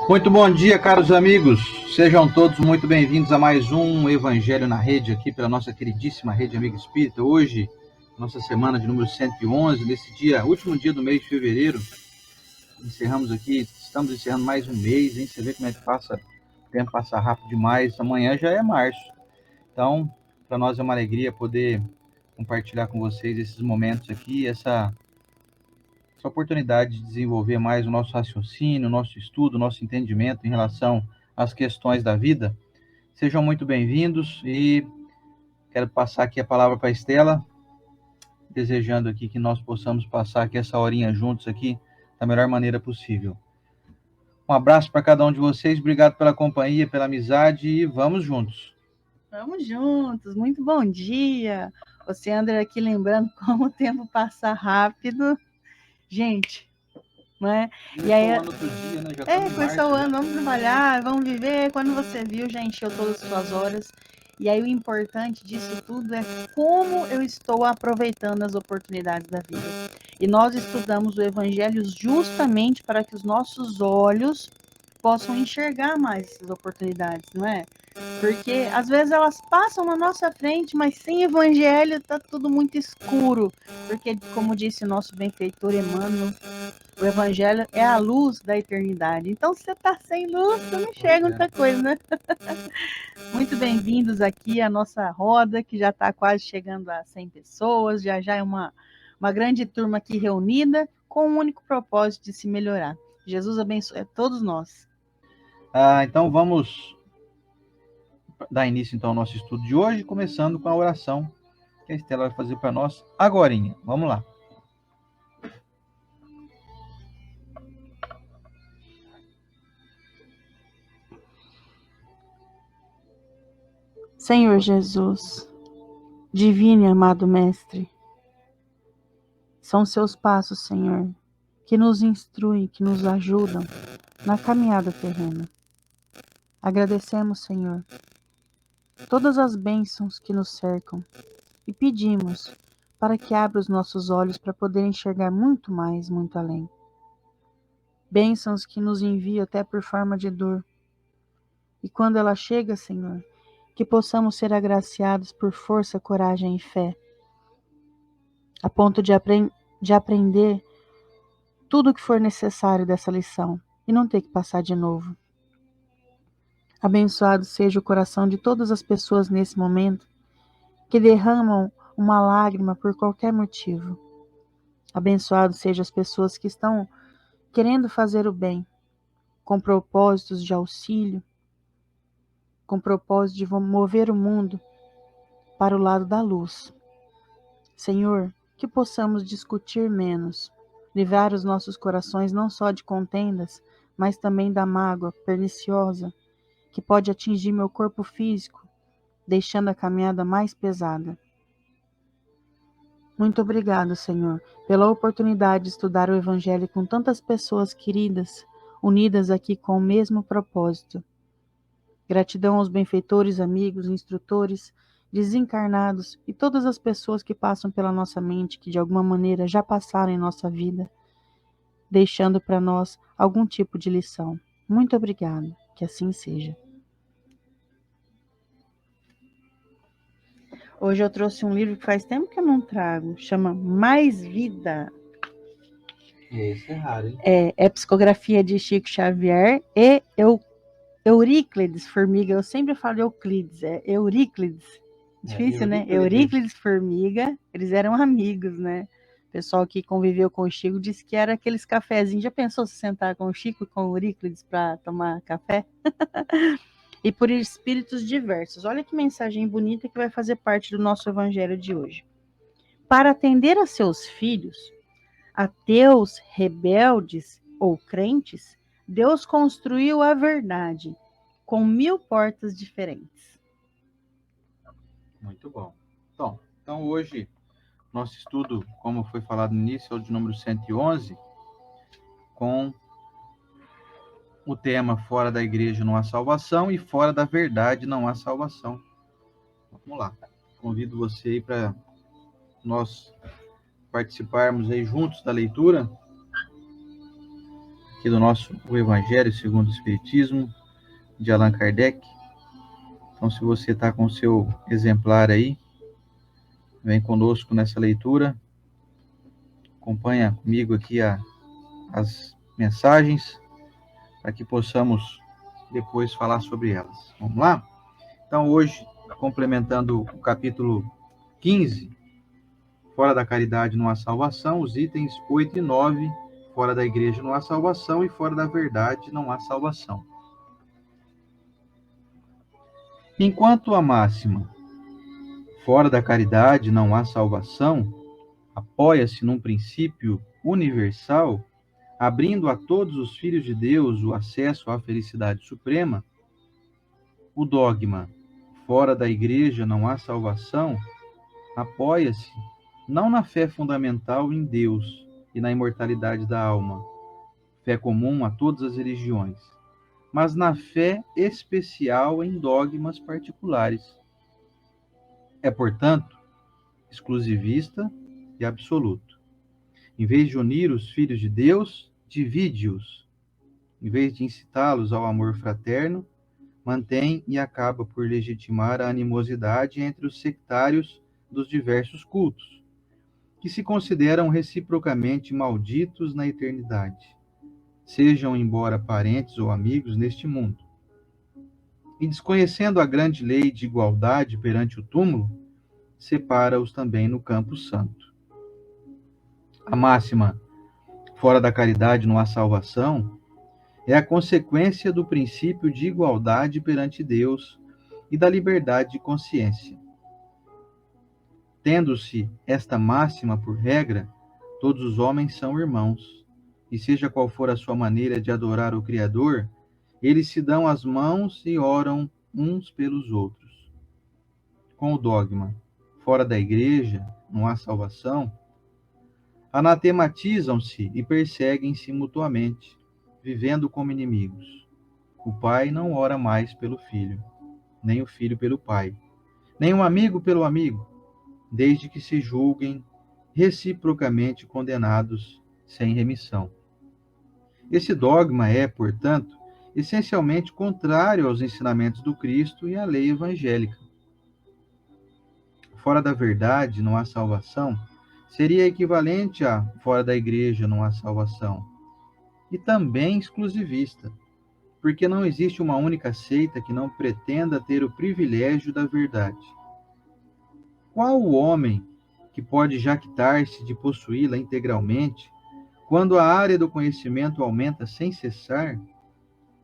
Muito bom dia, caros amigos. Sejam todos muito bem-vindos a mais um Evangelho na Rede, aqui pela nossa queridíssima Rede Amiga Espírita. Hoje, nossa semana de número 111, nesse dia, último dia do mês de fevereiro. Estamos encerrando mais um mês, hein? Você vê como é que o tempo passa rápido demais. Amanhã já é março. Então, para nós é uma alegria poder compartilhar com vocês esses momentos aqui, essa oportunidade de desenvolver mais o nosso raciocínio, o nosso estudo, o nosso entendimento em relação às questões da vida. Sejam muito bem-vindos e quero passar aqui a palavra para a Estela, desejando aqui que nós possamos passar aqui essa horinha juntos aqui da melhor maneira possível. Um abraço para cada um de vocês, obrigado pela companhia, pela amizade e vamos juntos. Vamos juntos, muito bom dia. Você, André, aqui lembrando como o tempo passa rápido. Gente, não é? E aí, outro dia, né? Começou o ano, vamos trabalhar, vamos viver. Quando você viu, já encheu todas as suas horas. E aí o importante disso tudo é como eu estou aproveitando as oportunidades da vida. E nós estudamos o Evangelho justamente para que os nossos olhos possam enxergar mais essas oportunidades, não é? Porque às vezes elas passam na nossa frente, mas sem evangelho está tudo muito escuro. Porque, como disse o nosso benfeitor Emmanuel, o evangelho é a luz da eternidade. Então, se você está sem luz, você não enxerga muita coisa, né? Muito bem-vindos aqui à nossa roda, que já está quase chegando a 100 pessoas, já é uma grande turma aqui reunida, com o único propósito de se melhorar. Jesus abençoe a todos nós. Então vamos dar início então ao nosso estudo de hoje, começando com a oração que a Estela vai fazer para nós agorinha. Vamos lá. Senhor Jesus, divino e amado Mestre, são seus passos, Senhor, que nos instruem, que nos ajudam na caminhada terrena. Agradecemos, Senhor, todas as bênçãos que nos cercam e pedimos para que abra os nossos olhos para poder enxergar muito mais, muito além. Bênçãos que nos enviam até por forma de dor. E quando ela chega, Senhor, que possamos ser agraciados por força, coragem e fé, a ponto de aprender tudo o que for necessário dessa lição e não ter que passar de novo. Abençoado seja o coração de todas as pessoas nesse momento que derramam uma lágrima por qualquer motivo. Abençoado seja as pessoas que estão querendo fazer o bem, com propósitos de auxílio, com propósito de mover o mundo para o lado da luz. Senhor, que possamos discutir menos, livrar os nossos corações não só de contendas, mas também da mágoa perniciosa que pode atingir meu corpo físico, deixando a caminhada mais pesada. Muito obrigado, Senhor, pela oportunidade de estudar o Evangelho com tantas pessoas queridas, unidas aqui com o mesmo propósito. Gratidão aos benfeitores, amigos, instrutores, desencarnados e todas as pessoas que passam pela nossa mente, que de alguma maneira já passaram em nossa vida, deixando para nós algum tipo de lição. Muito obrigado, que assim seja. Hoje eu trouxe um livro que faz tempo que eu não trago, chama Mais Vida. Esse é raro, hein? É psicografia de Chico Xavier e Euríclides Formiga. Eu sempre falo Euclides, é Euríclides. Difícil, né? Euríclides Formiga, eles eram amigos, né? O pessoal que conviveu com o Chico disse que era aqueles cafezinhos. Já pensou se sentar com o Chico e com o Euríclides para tomar café? E por espíritos diversos. Olha que mensagem bonita que vai fazer parte do nosso evangelho de hoje. Para atender a seus filhos, ateus, rebeldes ou crentes, Deus construiu a verdade com 1000 portas diferentes. Muito bom. Então hoje, nosso estudo, como foi falado no início, é o de número 111, com o tema Fora da Igreja não há salvação e Fora da Verdade não há salvação. Vamos lá. Convido você aí para nós participarmos aí juntos da leitura. aqui do nosso O Evangelho segundo o Espiritismo, de Allan Kardec. Então, se você está com o seu exemplar aí, vem conosco nessa leitura, acompanha comigo aqui as mensagens, para que possamos depois falar sobre elas. Vamos lá? Então, hoje, complementando o capítulo 15, Fora da caridade não há salvação, os itens 8 e 9, fora da igreja não há salvação e fora da verdade não há salvação. Enquanto a máxima, fora da caridade não há salvação, apoia-se num princípio universal, abrindo a todos os filhos de Deus o acesso à felicidade suprema, o dogma, fora da igreja não há salvação, apoia-se não na fé fundamental em Deus e na imortalidade da alma, fé comum a todas as religiões, mas na fé especial em dogmas particulares. É, portanto, exclusivista e absoluto. Em vez de unir os filhos de Deus, divide-os. Em vez de incitá-los ao amor fraterno, mantém e acaba por legitimar a animosidade entre os sectários dos diversos cultos, que se consideram reciprocamente malditos na eternidade, sejam embora parentes ou amigos neste mundo. E desconhecendo a grande lei de igualdade perante o túmulo, separa-os também no campo santo. A máxima, fora da caridade não há salvação, é a consequência do princípio de igualdade perante Deus e da liberdade de consciência. Tendo-se esta máxima por regra, todos os homens são irmãos, e seja qual for a sua maneira de adorar o Criador, eles se dão as mãos e oram uns pelos outros. Com o dogma, fora da igreja não há salvação, anatematizam-se e perseguem-se mutuamente, vivendo como inimigos. O pai não ora mais pelo filho, nem o filho pelo pai, nem um amigo pelo amigo, desde que se julguem reciprocamente condenados sem remissão. Esse dogma é, portanto, essencialmente contrário aos ensinamentos do Cristo e à lei evangélica. Fora da verdade não há salvação seria equivalente a fora da igreja não há salvação, e também exclusivista, porque não existe uma única seita que não pretenda ter o privilégio da verdade. Qual o homem que pode jactar-se de possuí-la integralmente, quando a área do conhecimento aumenta sem cessar,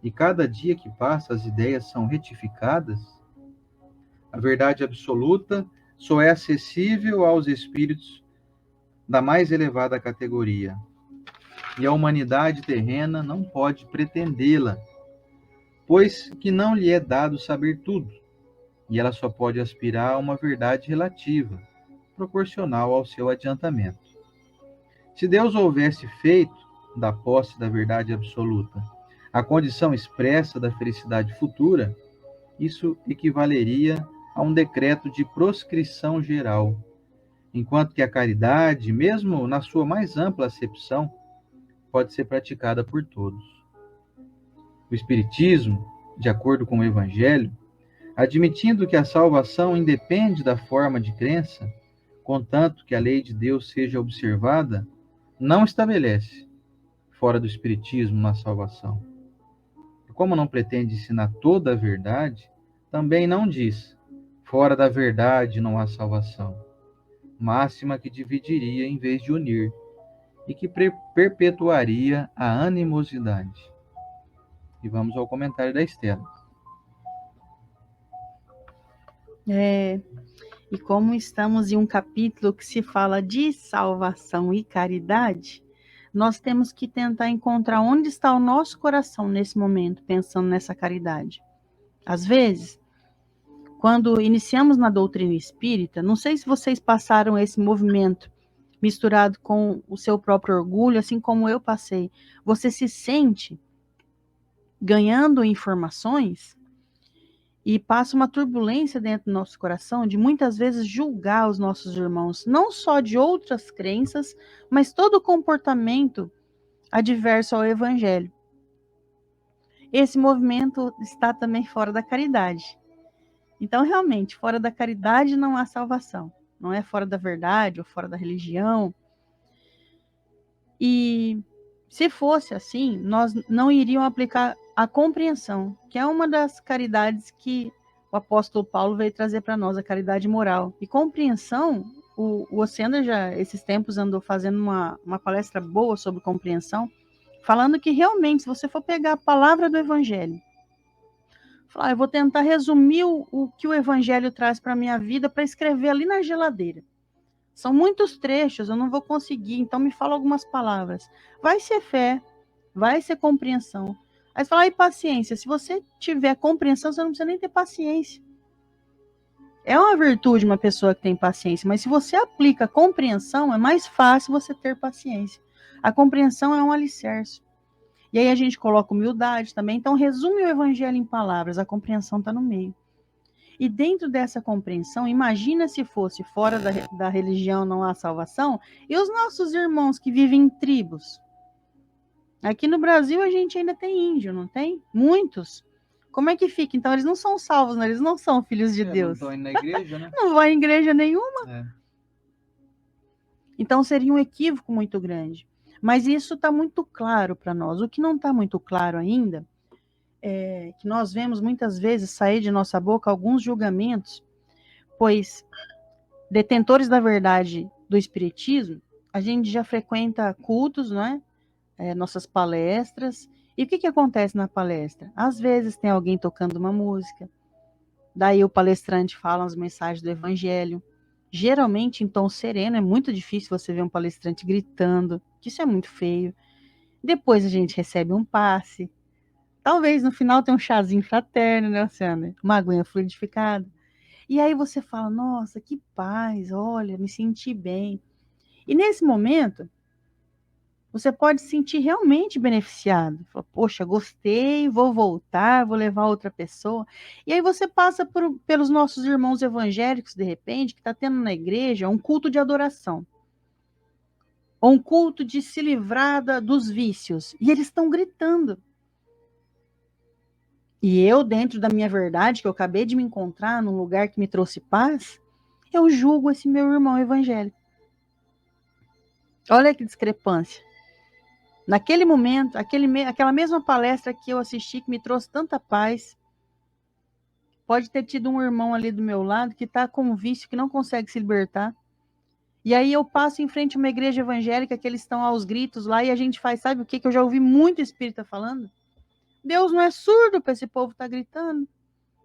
e cada dia que passa as ideias são retificadas? A verdade absoluta só é acessível aos espíritos da mais elevada categoria, e a humanidade terrena não pode pretendê-la, pois que não lhe é dado saber tudo, e ela só pode aspirar a uma verdade relativa, proporcional ao seu adiantamento. Se Deus houvesse feito da posse da verdade absoluta a condição expressa da felicidade futura, isso equivaleria a um decreto de proscrição geral, enquanto que a caridade, mesmo na sua mais ampla acepção, pode ser praticada por todos. O Espiritismo, de acordo com o Evangelho, admitindo que a salvação independe da forma de crença, contanto que a lei de Deus seja observada, não estabelece, fora do Espiritismo, na salvação. E como não pretende ensinar toda a verdade, também não diz, fora da verdade não há salvação, máxima que dividiria em vez de unir, e que perpetuaria a animosidade. E vamos ao comentário da Estela. E como estamos em um capítulo que se fala de salvação e caridade, nós temos que tentar encontrar onde está o nosso coração nesse momento, pensando nessa caridade. Às vezes, quando iniciamos na doutrina espírita, não sei se vocês passaram esse movimento misturado com o seu próprio orgulho, assim como eu passei. Você se sente ganhando informações e passa uma turbulência dentro do nosso coração de muitas vezes julgar os nossos irmãos, não só de outras crenças, mas todo o comportamento adverso ao evangelho. Esse movimento está também fora da caridade. Então, realmente, fora da caridade não há salvação. Não é fora da verdade ou fora da religião. E se fosse assim, nós não iríamos aplicar a compreensão, que é uma das caridades que o apóstolo Paulo veio trazer para nós, a caridade moral. E compreensão, o Oceano já, esses tempos, andou fazendo uma palestra boa sobre compreensão, falando que realmente, se você for pegar a palavra do evangelho, falar, eu vou tentar resumir o que o evangelho traz para a minha vida para escrever ali na geladeira. São muitos trechos, eu não vou conseguir, então me fala algumas palavras. Vai ser fé, vai ser compreensão. Aí você fala, e paciência. Se você tiver compreensão, você não precisa nem ter paciência. É uma virtude uma pessoa que tem paciência, mas se você aplica a compreensão, é mais fácil você ter paciência. A compreensão é um alicerce. E aí a gente coloca humildade também. Então, resume o evangelho em palavras, a compreensão está no meio. E dentro dessa compreensão, imagina se fosse fora da religião não há salvação, e os nossos irmãos que vivem em tribos. Aqui no Brasil a gente ainda tem índio, não tem? Muitos. Como é que fica? Então eles não são salvos, né? Eles não são filhos de Não Deus. estão indo na igreja, né? Não vão em igreja nenhuma. É. Então seria um equívoco muito grande. Mas isso está muito claro para nós. O que não está muito claro ainda é que nós vemos muitas vezes sair de nossa boca alguns julgamentos, pois detentores da verdade do espiritismo, a gente já frequenta cultos, não é? Nossas palestras. E o que acontece na palestra? Às vezes tem alguém tocando uma música, daí o palestrante fala as mensagens do evangelho, geralmente em tom sereno, é muito difícil você ver um palestrante gritando, que isso é muito feio. Depois a gente recebe um passe, talvez no final tenha um chazinho fraterno, né, Luciana? Uma aguinha fluidificada. E aí você fala, nossa, que paz, olha, me senti bem. E nesse momento, você pode se sentir realmente beneficiado. Fala, poxa, gostei, vou voltar, vou levar outra pessoa. E aí você passa pelos nossos irmãos evangélicos, de repente, que está tendo na igreja um culto de adoração. Ou um culto de se livrar dos vícios. E eles estão gritando. E eu, dentro da minha verdade, que eu acabei de me encontrar num lugar que me trouxe paz, eu julgo esse meu irmão evangélico. Olha que discrepância. Naquele momento, aquela mesma palestra que eu assisti, que me trouxe tanta paz, pode ter tido um irmão ali do meu lado que está com um vício que não consegue se libertar. E aí eu passo em frente a uma igreja evangélica que eles estão aos gritos lá e a gente faz, sabe o que eu já ouvi muito espírita falando? Deus não é surdo para esse povo estar gritando.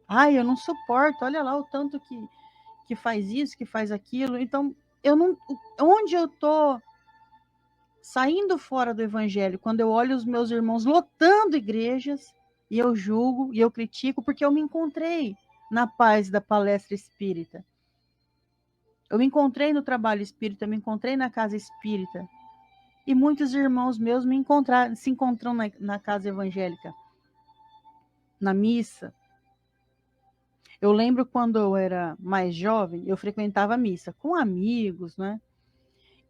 Ai, eu não suporto, olha lá o tanto que faz isso, que faz aquilo. Então, eu não, onde eu estou saindo fora do evangelho, quando eu olho os meus irmãos lotando igrejas, e eu julgo, e eu critico, porque eu me encontrei na paz da palestra espírita. Eu me encontrei no trabalho espírita, eu me encontrei na casa espírita. E muitos irmãos meus se encontram na casa evangélica, na missa. Eu lembro quando eu era mais jovem, eu frequentava a missa com amigos, né?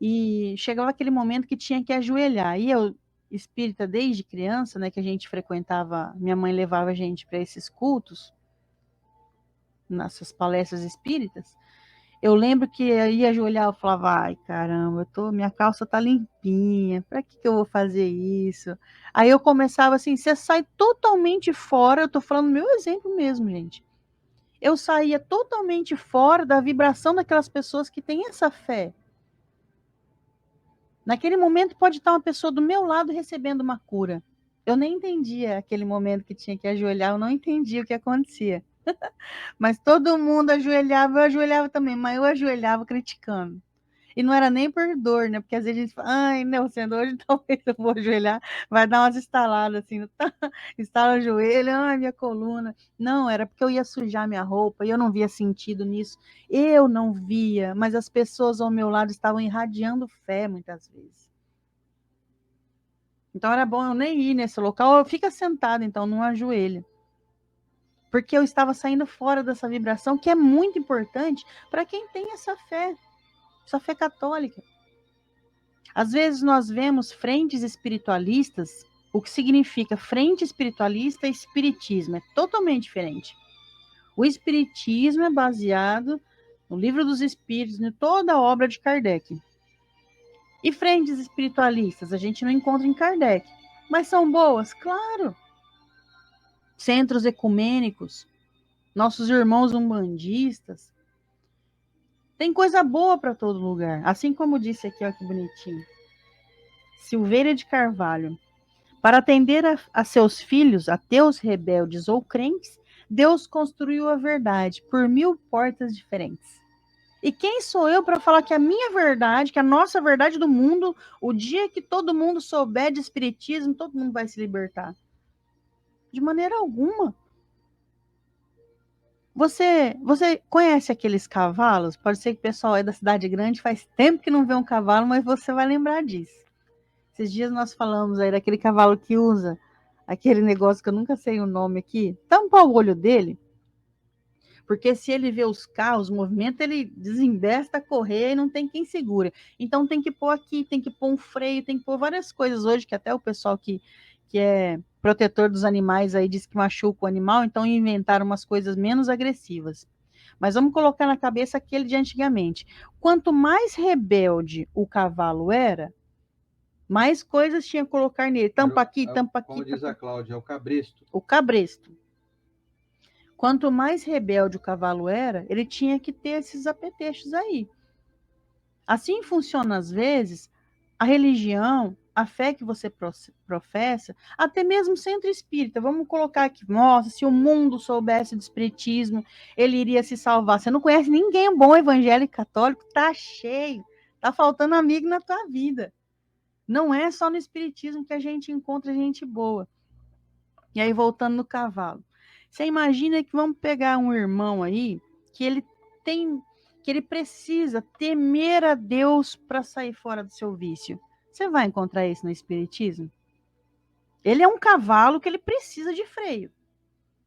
E chegava aquele momento que tinha que ajoelhar. E eu, espírita desde criança, né, que a gente frequentava, minha mãe levava a gente para esses cultos, nessas palestras espíritas. Eu lembro que eu ia ajoelhar, eu falava, ai, caramba, minha calça tá limpinha, para que eu vou fazer isso? Aí eu começava assim, você sai totalmente fora, eu tô falando meu exemplo mesmo, gente. Eu saía totalmente fora da vibração daquelas pessoas que têm essa fé. Naquele momento pode estar uma pessoa do meu lado recebendo uma cura. Eu nem entendia aquele momento que tinha que ajoelhar, eu não entendia o que acontecia. Mas todo mundo ajoelhava, eu ajoelhava também, mas eu ajoelhava criticando. E não era nem por dor, né? Porque às vezes a gente fala, ai, não, sendo hoje talvez eu vou ajoelhar, vai dar umas estaladas assim, estala o joelho, ai, minha coluna. Não, era porque eu ia sujar minha roupa e eu não via sentido nisso. Eu não via, mas as pessoas ao meu lado estavam irradiando fé muitas vezes. Então era bom eu nem ir nesse local, eu fica sentado, então, não ajoelha. Porque eu estava saindo fora dessa vibração, que é muito importante para quem tem essa fé católica. Às vezes nós vemos frentes espiritualistas, o que significa frente espiritualista e espiritismo, é totalmente diferente. O espiritismo é baseado no Livro dos Espíritos, em toda a obra de Kardec. E frentes espiritualistas a gente não encontra em Kardec, mas são boas, claro. Centros ecumênicos, nossos irmãos umbandistas, tem coisa boa para todo lugar. Assim como disse aqui, ó, que bonitinho. Silveira de Carvalho. Para atender a seus filhos, ateus, rebeldes ou crentes, Deus construiu a verdade por 1000 portas diferentes. E quem sou eu para falar que a minha verdade, que a nossa verdade do mundo, o dia que todo mundo souber de espiritismo, todo mundo vai se libertar? De maneira alguma. Você conhece aqueles cavalos? Pode ser que o pessoal é da cidade grande, faz tempo que não vê um cavalo, mas você vai lembrar disso. Esses dias nós falamos aí daquele cavalo que usa aquele negócio que eu nunca sei o nome aqui, tampa o olho dele, porque se ele vê os carros, o movimento, ele desembesta a correr e não tem quem segura. Então tem que pôr aqui, tem que pôr um freio, tem que pôr várias coisas hoje, que até o pessoal que é protetor dos animais aí diz que machuca o animal, então inventaram umas coisas menos agressivas. Mas vamos colocar na cabeça aquele de antigamente. Quanto mais rebelde o cavalo era, mais coisas tinha que colocar nele. Tampa aqui, tampa aqui. Como diz a Cláudia, é o cabresto. O cabresto. Quanto mais rebelde o cavalo era, ele tinha que ter esses apetrechos aí. Assim funciona, às vezes, a religião, a fé que você professa, até mesmo centro espírita. Vamos colocar aqui, nossa, se o mundo soubesse do espiritismo, ele iria se salvar. Você não conhece ninguém bom evangélico católico? Tá cheio. Tá faltando amigo na tua vida. Não é só no espiritismo que a gente encontra gente boa. E aí, voltando no cavalo. Você imagina que vamos pegar um irmão aí que ele precisa temer a Deus para sair fora do seu vício. Você vai encontrar isso no espiritismo? Ele é um cavalo que ele precisa de freio.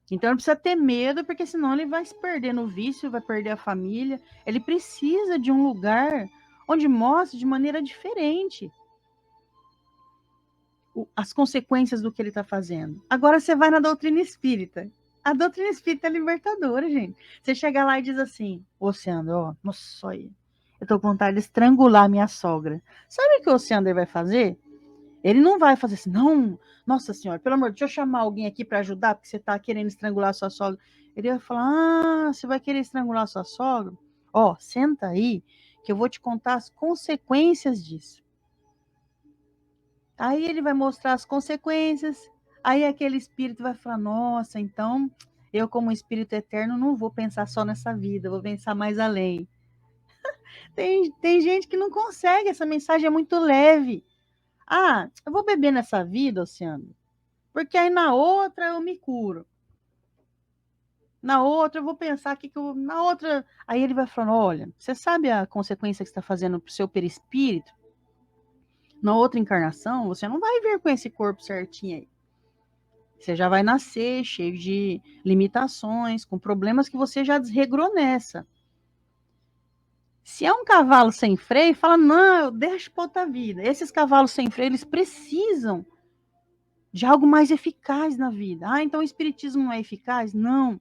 Então ele precisa ter medo, porque senão ele vai se perder no vício, vai perder a família. Ele precisa de um lugar onde mostre de maneira diferente as consequências do que ele está fazendo. Agora você vai na doutrina espírita. A doutrina espírita é libertadora, gente. Você chega lá e diz assim, ô Seandro, ó, nossa, aí, eu tô com vontade de estrangular minha sogra. Sabe o que o Seandro vai fazer? Ele não vai fazer assim, não, nossa senhora, pelo amor, deixa eu chamar alguém aqui para ajudar, porque você tá querendo estrangular a sua sogra. Ele vai falar, você vai querer estrangular a sua sogra? Ó, senta aí, que eu vou te contar as consequências disso. Aí ele vai mostrar as consequências. Aí aquele espírito vai falar: nossa, então eu, como espírito eterno, não vou pensar só nessa vida, vou pensar mais além. Tem gente que não consegue, essa mensagem é muito leve. Ah, eu vou beber nessa vida, Oceano, porque aí na outra eu me curo. Na outra eu vou pensar que eu. Na outra. Aí ele vai falando: olha, você sabe a consequência que você está fazendo para o seu perispírito? Na outra encarnação, você não vai vir com esse corpo certinho aí. Você já vai nascer cheio de limitações, com problemas que você já desregrou nessa. Se é um cavalo sem freio, fala, não, deixa para outra vida. Esses cavalos sem freio, eles precisam de algo mais eficaz na vida. Ah, então o espiritismo não é eficaz? Não.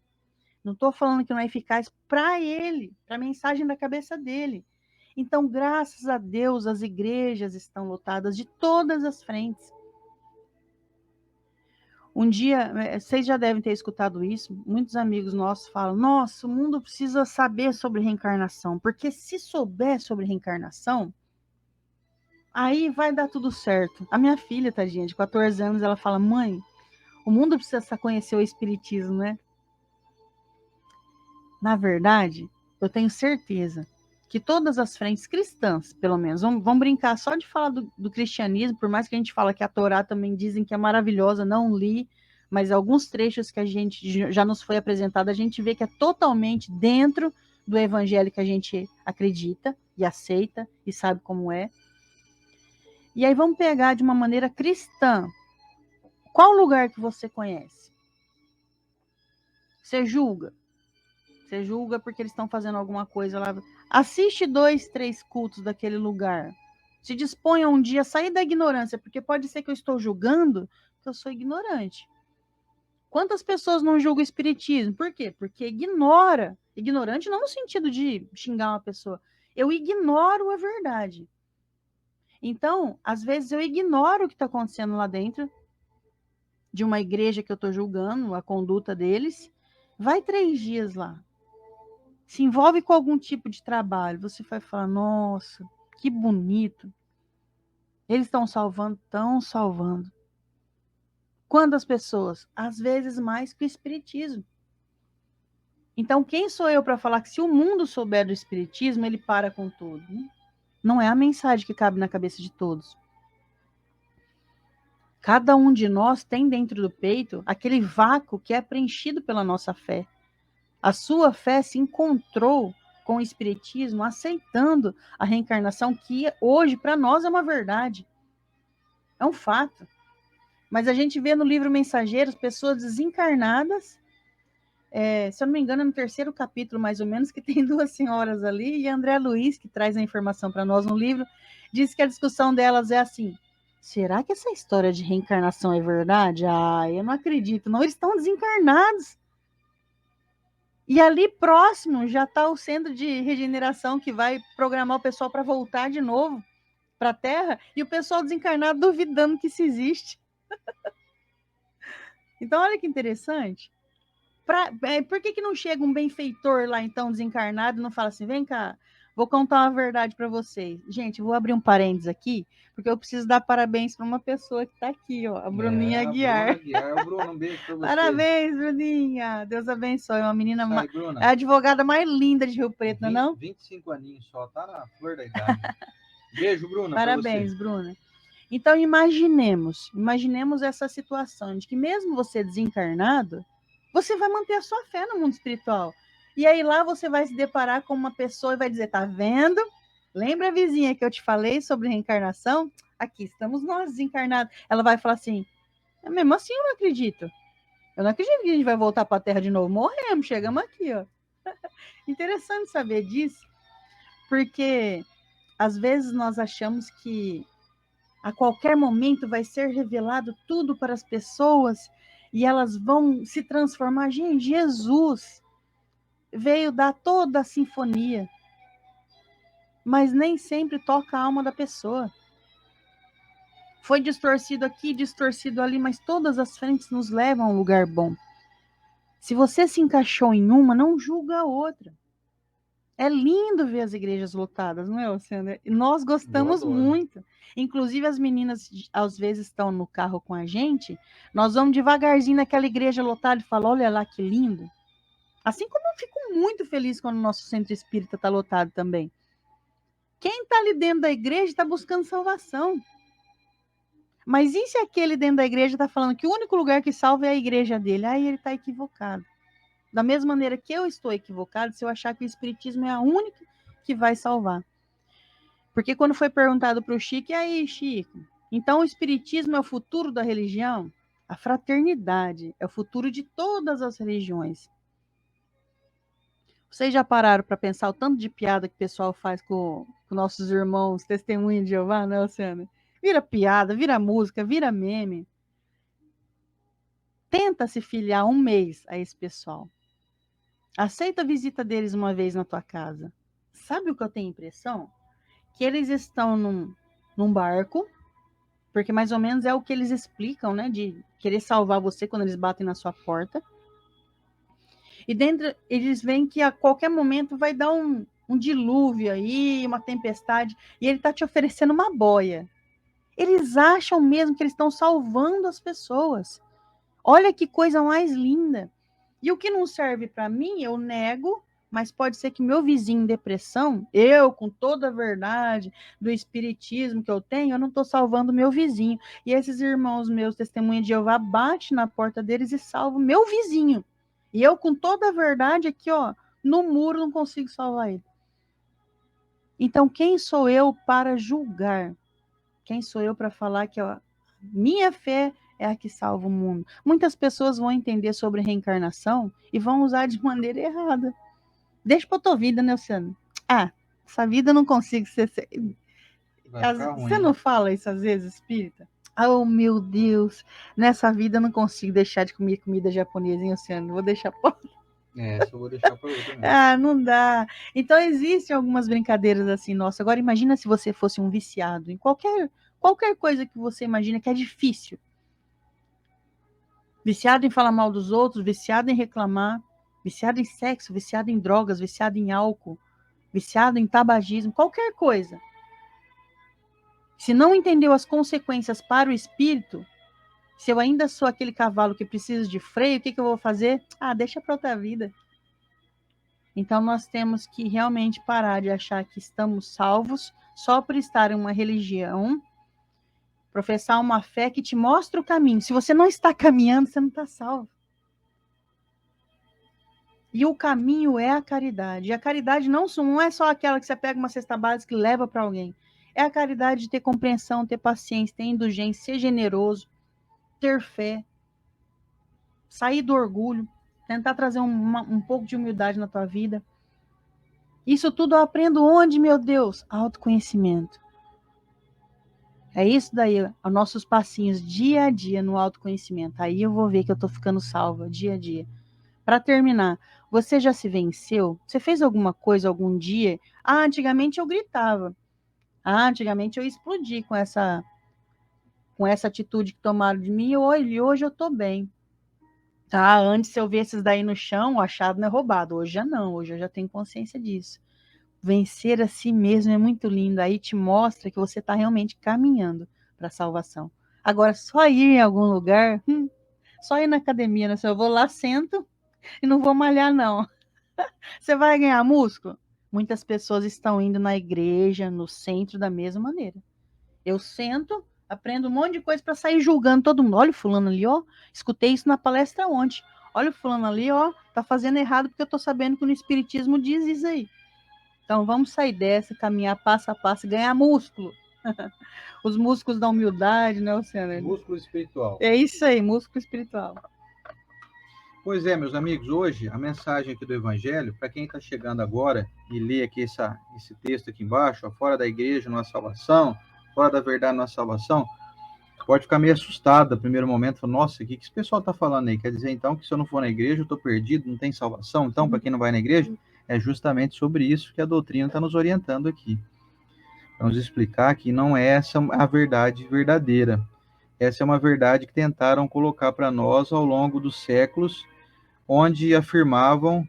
Não estou falando que não é eficaz para ele, para a mensagem da cabeça dele. Então, graças a Deus, as igrejas estão lotadas de todas as frentes. Um dia, vocês já devem ter escutado isso, muitos amigos nossos falam, nossa, o mundo precisa saber sobre reencarnação, porque se souber sobre reencarnação, aí vai dar tudo certo. A minha filha, tadinha, de 14 anos, ela fala, mãe, o mundo precisa conhecer o espiritismo, né? Na verdade, eu tenho certeza que todas as frentes cristãs, pelo menos, vamos brincar só de falar do cristianismo, por mais que a gente fala que a Torá também dizem que é maravilhosa, não li, mas alguns trechos que a gente já nos foi apresentado, a gente vê que é totalmente dentro do evangelho que a gente acredita e aceita e sabe como é. E aí vamos pegar de uma maneira cristã. Qual lugar que você conhece? Você julga? Você julga porque eles estão fazendo alguma coisa lá. Assiste 2, 3 cultos daquele lugar. Se disponha um dia a sair da ignorância, porque pode ser que eu estou julgando que eu sou ignorante. Quantas pessoas não julgam o espiritismo? Por quê? Porque ignora. Ignorante não no sentido de xingar uma pessoa. Eu ignoro a verdade. Então, às vezes eu ignoro o que está acontecendo lá dentro de uma igreja que eu estou julgando, a conduta deles. Vai 3 dias lá. Se envolve com algum tipo de trabalho. Você vai falar, nossa, que bonito. Eles estão salvando, estão salvando. Quantas pessoas? Às vezes mais que o espiritismo. Então, quem sou eu para falar que se o mundo souber do espiritismo, ele para com tudo? Né? Não é a mensagem que cabe na cabeça de todos. Cada um de nós tem dentro do peito aquele vácuo que é preenchido pela nossa fé. A sua fé se encontrou com o espiritismo, aceitando a reencarnação, que hoje para nós é uma verdade. É um fato. Mas a gente vê no livro Mensageiros pessoas desencarnadas, se eu não me engano, é no 3º capítulo, mais ou menos, que tem 2 senhoras ali, e André Luiz, que traz a informação para nós no livro, diz que a discussão delas é assim: será que essa história de reencarnação é verdade? Ah, eu não acredito. Não, eles estão desencarnados. E ali próximo já está o centro de regeneração que vai programar o pessoal para voltar de novo para a Terra, e o pessoal desencarnado duvidando que isso existe. Então, olha que interessante. Por que não chega um benfeitor lá, então, desencarnado, e não fala assim, vem cá, vou contar uma verdade para vocês. Gente, vou abrir um parênteses aqui, porque eu preciso dar parabéns para uma pessoa que está aqui, ó, a Bruninha Aguiar. Bruna Aguiar. Bruno, um beijo para você. Parabéns, Bruninha. Deus abençoe. Uma menina, Sai, Bruna. é a advogada mais linda de Rio Preto, não é não? 25 aninhos só, tá na flor da idade. Beijo, Bruna. Parabéns, Bruna. Então, imaginemos essa situação de que mesmo você desencarnado, você vai manter a sua fé no mundo espiritual. E aí lá você vai se deparar com uma pessoa e vai dizer, tá vendo? Lembra, vizinha, que eu te falei sobre reencarnação? Aqui estamos nós desencarnados. Ela vai falar assim, mesmo assim eu não acredito. Eu não acredito que a gente vai voltar para a Terra de novo. Morremos, chegamos aqui, ó. Interessante saber disso, porque às vezes nós achamos que a qualquer momento vai ser revelado tudo para as pessoas e elas vão se transformar. Gente, Jesus veio dar toda a sinfonia, mas nem sempre toca a alma da pessoa. Foi distorcido aqui, distorcido ali, mas todas as frentes nos levam a um lugar bom. Se você se encaixou em uma, não julga a outra. É lindo ver as igrejas lotadas, não é, Luciana? E nós gostamos muito. Inclusive, as meninas, às vezes, estão no carro com a gente. Nós vamos devagarzinho naquela igreja lotada e falamos, olha lá que lindo. Assim como eu fico muito feliz quando o nosso centro espírita está lotado também. Quem está ali dentro da igreja está buscando salvação. Mas e se aquele dentro da igreja está falando que o único lugar que salva é a igreja dele? Aí ele está equivocado. Da mesma maneira que eu estou equivocado se eu achar que o espiritismo é a única que vai salvar. Porque quando foi perguntado para o Chico, e aí, Chico, então o espiritismo é o futuro da religião? A fraternidade é o futuro de todas as religiões. Vocês já pararam para pensar o tanto de piada que o pessoal faz com nossos irmãos testemunhas de Jeová, né, Luciana? Vira piada, vira música, vira meme. Tenta se filiar um mês a esse pessoal. Aceita a visita deles uma vez na tua casa. Sabe o que eu tenho impressão? Que eles estão num barco, porque mais ou menos é o que eles explicam, né? De querer salvar você quando eles batem na sua porta. E dentro eles veem que a qualquer momento vai dar um dilúvio aí, uma tempestade, e ele está te oferecendo uma boia. Eles acham mesmo que eles estão salvando as pessoas. Olha que coisa mais linda. E o que não serve para mim, eu nego, mas pode ser que meu vizinho em depressão, eu, com toda a verdade do espiritismo que eu tenho, eu não estou salvando meu vizinho. E esses irmãos meus, testemunha de Jeová, bate na porta deles e salva meu vizinho. E eu, com toda a verdade, aqui, ó, no muro, não consigo salvar ele. Então, quem sou eu para julgar? Quem sou eu para falar que, ó, minha fé é a que salva o mundo? Muitas pessoas vão entender sobre reencarnação e vão usar de maneira errada. Deixa para tua vida, né, Luciano? Ah, essa vida eu não consigo ser... Vai ficar ruim. Você não fala isso às vezes, espírita? Oh, meu Deus, nessa vida eu não consigo deixar de comer comida japonesa, hein, Oceano? Vou deixar. Essa eu vou deixar para outra mesmo. Ah, não dá. Então existem algumas brincadeiras assim, nossa. Agora imagina se você fosse um viciado em qualquer coisa que você imagina que é difícil. Viciado em falar mal dos outros, viciado em reclamar, viciado em sexo, viciado em drogas, viciado em álcool, viciado em tabagismo, qualquer coisa. Se não entendeu as consequências para o espírito, se eu ainda sou aquele cavalo que precisa de freio, o que eu vou fazer? Ah, deixa para outra vida. Então nós temos que realmente parar de achar que estamos salvos só por estar em uma religião, professar uma fé que te mostra o caminho. Se você não está caminhando, você não está salvo. E o caminho é a caridade. E a caridade não é só aquela que você pega uma cesta básica e leva para alguém. É a caridade de ter compreensão, ter paciência, ter indulgência, ser generoso, ter fé, sair do orgulho, tentar trazer um pouco de humildade na tua vida. Isso tudo eu aprendo onde, meu Deus? Autoconhecimento. É isso daí, os nossos passinhos dia a dia no autoconhecimento. Aí eu vou ver que eu tô ficando salva dia a dia. Para terminar, você já se venceu? Você fez alguma coisa algum dia? Ah, antigamente eu gritava. Ah, antigamente eu explodi com essa atitude que tomaram de mim. Hoje eu tô bem. Ah, antes eu vi esses daí no chão, o achado não é roubado. Hoje já não, hoje eu já tenho consciência disso. Vencer a si mesmo é muito lindo. Aí te mostra que você está realmente caminhando para a salvação. Agora, só ir em algum lugar, só ir na academia, né? Se eu vou lá, sento e não vou malhar, não. Você vai ganhar músculo? Muitas pessoas estão indo na igreja, no centro, da mesma maneira. Eu sento, aprendo um monte de coisa para sair julgando todo mundo. Olha o fulano ali, ó. Escutei isso na palestra ontem. Olha o fulano ali, ó. Tá fazendo errado porque eu tô sabendo que no Espiritismo diz isso aí. Então vamos sair dessa, caminhar passo a passo, ganhar músculo. Os músculos da humildade, né, Luciano? Músculo espiritual. É isso aí, músculo espiritual. Pois é, meus amigos, hoje a mensagem aqui do Evangelho, para quem está chegando agora e lê aqui esse texto aqui embaixo, ó, fora da igreja não há salvação, fora da verdade não há salvação, pode ficar meio assustado no primeiro momento, falando, nossa, o que esse pessoal está falando aí? Quer dizer, então, que se eu não for na igreja, eu estou perdido, não tem salvação? Então, para quem não vai na igreja, é justamente sobre isso que a doutrina está nos orientando aqui. Vamos explicar que não é essa a verdade verdadeira. Essa é uma verdade que tentaram colocar para nós ao longo dos séculos, onde afirmavam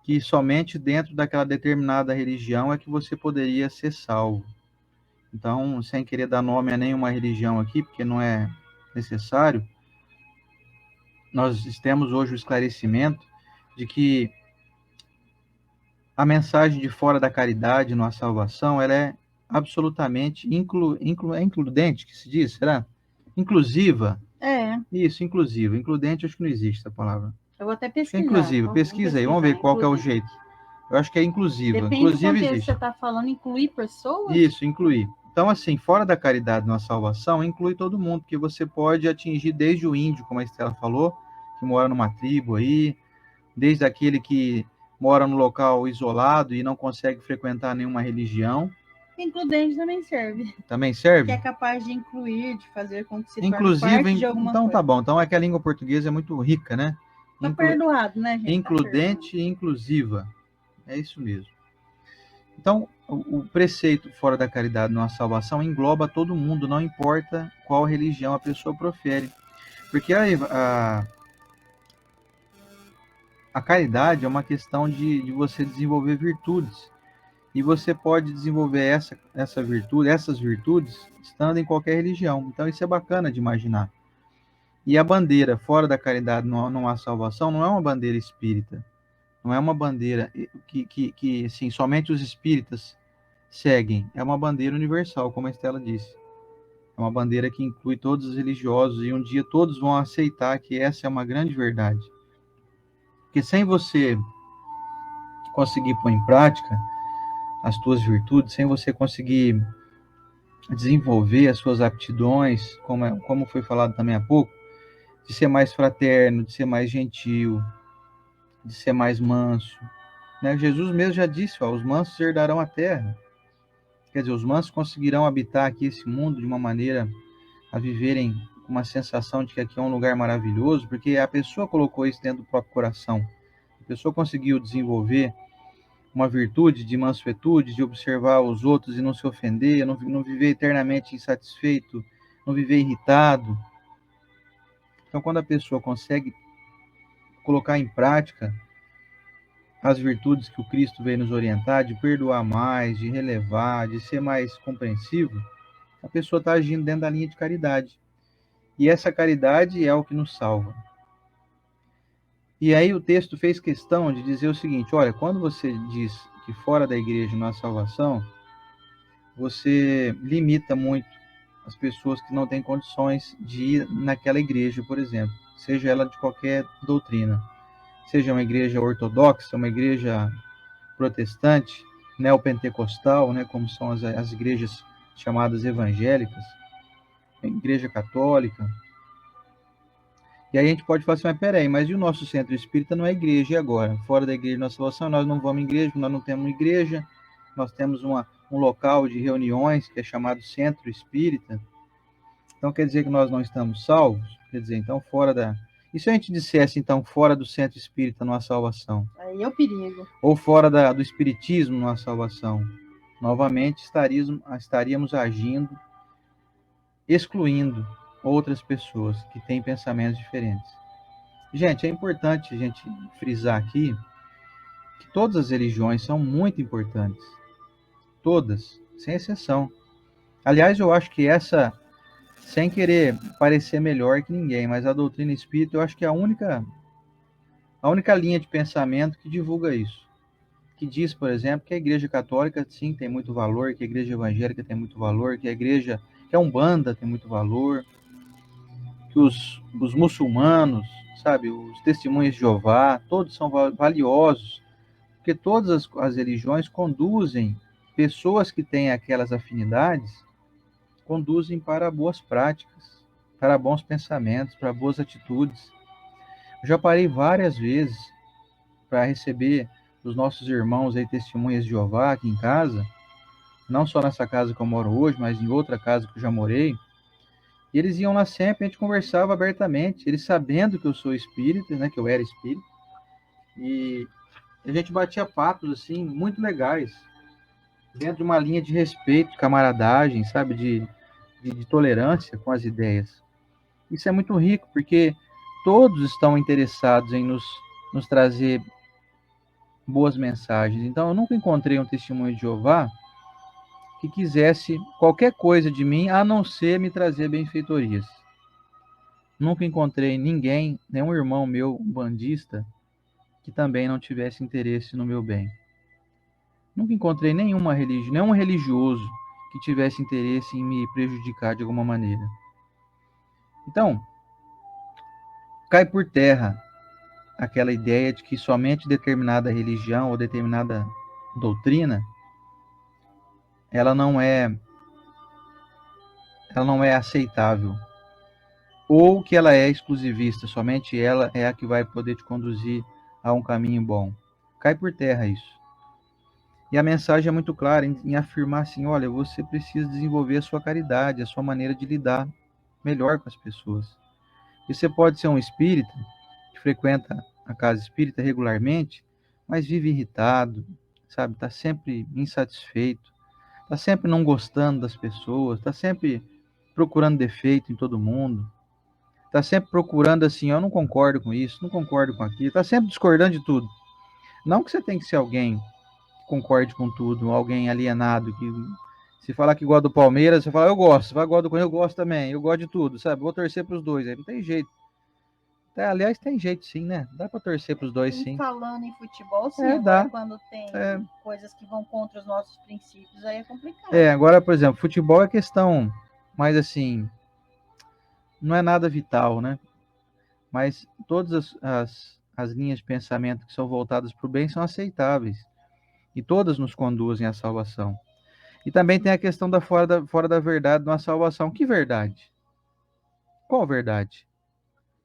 que somente dentro daquela determinada religião é que você poderia ser salvo. Então, sem querer dar nome a nenhuma religião aqui, porque não é necessário, nós temos hoje o esclarecimento de que a mensagem de fora da caridade, na salvação, ela é absolutamente includente, que se diz, será? Inclusiva. É. Isso, inclusiva. Includente, acho que não existe essa palavra. Eu vou até pesquisar. Inclusiva, pesquisa aí, vamos ver qual que é o jeito. Eu acho que é inclusiva. Depende inclusiva do contexto existe. que você está falando, incluir pessoas? Isso, incluir. Então, assim, fora da caridade na salvação, inclui todo mundo, porque você pode atingir desde o índio, como a Estela falou, que mora numa tribo aí, desde aquele que mora no local isolado e não consegue frequentar nenhuma religião. Includente também serve. Também serve? Que é capaz de incluir, de fazer com que se Inclusive, torne parte de alguma então coisa. tá bom. Então é que a língua portuguesa é muito rica, né? Tá perdoado, né, gente? Includente e inclusiva. É isso mesmo. Então, o preceito fora da caridade não há salvação engloba todo mundo, não importa qual religião a pessoa profere. Porque a caridade é uma questão de você desenvolver virtudes. E você pode desenvolver essas virtudes, estando em qualquer religião. Então, isso é bacana de imaginar. E a bandeira fora da caridade não há salvação não é uma bandeira espírita. Não é uma bandeira que assim, somente os espíritas seguem. É uma bandeira universal, como a Estela disse. É uma bandeira que inclui todos os religiosos e um dia todos vão aceitar que essa é uma grande verdade. Porque sem você conseguir pôr em prática as tuas virtudes, sem você conseguir desenvolver as suas aptidões, como foi falado também há pouco, de ser mais fraterno, de ser mais gentil, de ser mais manso. Né? Jesus mesmo já disse, os mansos herdarão a terra. quer dizer, os mansos conseguirão habitar aqui esse mundo de uma maneira a viverem com uma sensação de que aqui é um lugar maravilhoso, porque a pessoa colocou isso dentro do próprio coração. A pessoa conseguiu desenvolver uma virtude de mansuetude, de observar os outros e não se ofender, não viver eternamente insatisfeito, não viver irritado. Então, quando a pessoa consegue colocar em prática as virtudes que o Cristo veio nos orientar, de perdoar mais, de relevar, de ser mais compreensivo, a pessoa está agindo dentro da linha de caridade. E essa caridade é o que nos salva. E aí o texto fez questão de dizer o seguinte: olha, quando você diz que fora da igreja não há salvação, você limita muito as pessoas que não têm condições de ir naquela igreja, por exemplo, seja ela de qualquer doutrina, seja uma igreja ortodoxa, uma igreja protestante, neopentecostal, né, como são as igrejas chamadas evangélicas, a igreja católica. E aí a gente pode falar assim, mas peraí, mas e o nosso centro espírita não é igreja, e agora? Fora da igreja nossa salvação, nós não vamos em igreja, nós não temos igreja, nós temos um local de reuniões que é chamado centro espírita. Então quer dizer que nós não estamos salvos? Quer dizer, então fora da... E se a gente dissesse, então, fora do centro espírita não há salvação? Aí é o perigo. Ou fora do espiritismo não há salvação? Novamente estaríamos agindo, excluindo outras pessoas que têm pensamentos diferentes. Gente, é importante a gente frisar aqui que todas as religiões são muito importantes. Todas, sem exceção. Aliás, eu acho que essa, sem querer parecer melhor que ninguém, mas a doutrina espírita eu acho que é a única linha de pensamento que divulga isso. Que diz, por exemplo, que a Igreja Católica, sim, tem muito valor, que a Igreja Evangélica tem muito valor, que a Umbanda tem muito valor, que os muçulmanos, sabe, os testemunhos de Jeová, todos são valiosos, porque todas as religiões conduzem pessoas que têm aquelas afinidades, conduzem para boas práticas, para bons pensamentos, para boas atitudes. Eu já parei várias vezes para receber os nossos irmãos aí, testemunhas de Jeová, aqui em casa, não só nessa casa que eu moro hoje, mas em outra casa que eu já morei. E eles iam lá sempre, a gente conversava abertamente, eles sabendo que eu sou espírita, né, que eu era espírita, e a gente batia papos, assim, muito legais, dentro de uma linha de respeito, de camaradagem, sabe, de tolerância com as ideias. Isso é muito rico, porque todos estão interessados em nos trazer boas mensagens. Então, eu nunca encontrei um testemunho de Jeová que quisesse qualquer coisa de mim, a não ser me trazer benfeitorias. Nunca encontrei ninguém, nenhum irmão meu bandista, que também não tivesse interesse no meu bem. Nunca encontrei nenhum religioso que tivesse interesse em me prejudicar de alguma maneira. Então, cai por terra aquela ideia de que somente determinada religião ou determinada doutrina ela não é aceitável, ou que ela é exclusivista, somente ela é a que vai poder te conduzir a um caminho bom. Cai por terra isso. E a mensagem é muito clara em afirmar assim, olha, você precisa desenvolver a sua caridade, a sua maneira de lidar melhor com as pessoas. E você pode ser um espírita que frequenta a casa espírita regularmente, mas vive irritado, sabe? Está sempre insatisfeito, está sempre não gostando das pessoas, está sempre procurando defeito em todo mundo, está sempre procurando assim, eu não concordo com isso, não concordo com aquilo, está sempre discordando de tudo. Não que você tem que ser alguém que concorde com tudo, alguém alienado, que se falar que gosta do Palmeiras, você fala, eu gosto, vai gosta do Corinthians, eu gosto também, eu gosto de tudo, sabe? Vou torcer para os dois, aí não tem jeito. Aliás, tem jeito sim, né? Dá para torcer para os dois, sim. Falando em futebol, sim, agora dá. Quando tem coisas que vão contra os nossos princípios, aí é complicado. Agora, por exemplo, futebol é questão, mas assim, não é nada vital, né? Mas todas as linhas de pensamento que são voltadas para o bem são aceitáveis. E todas nos conduzem à salvação. E também tem a questão da fora da verdade, não há salvação. Que verdade? Qual verdade?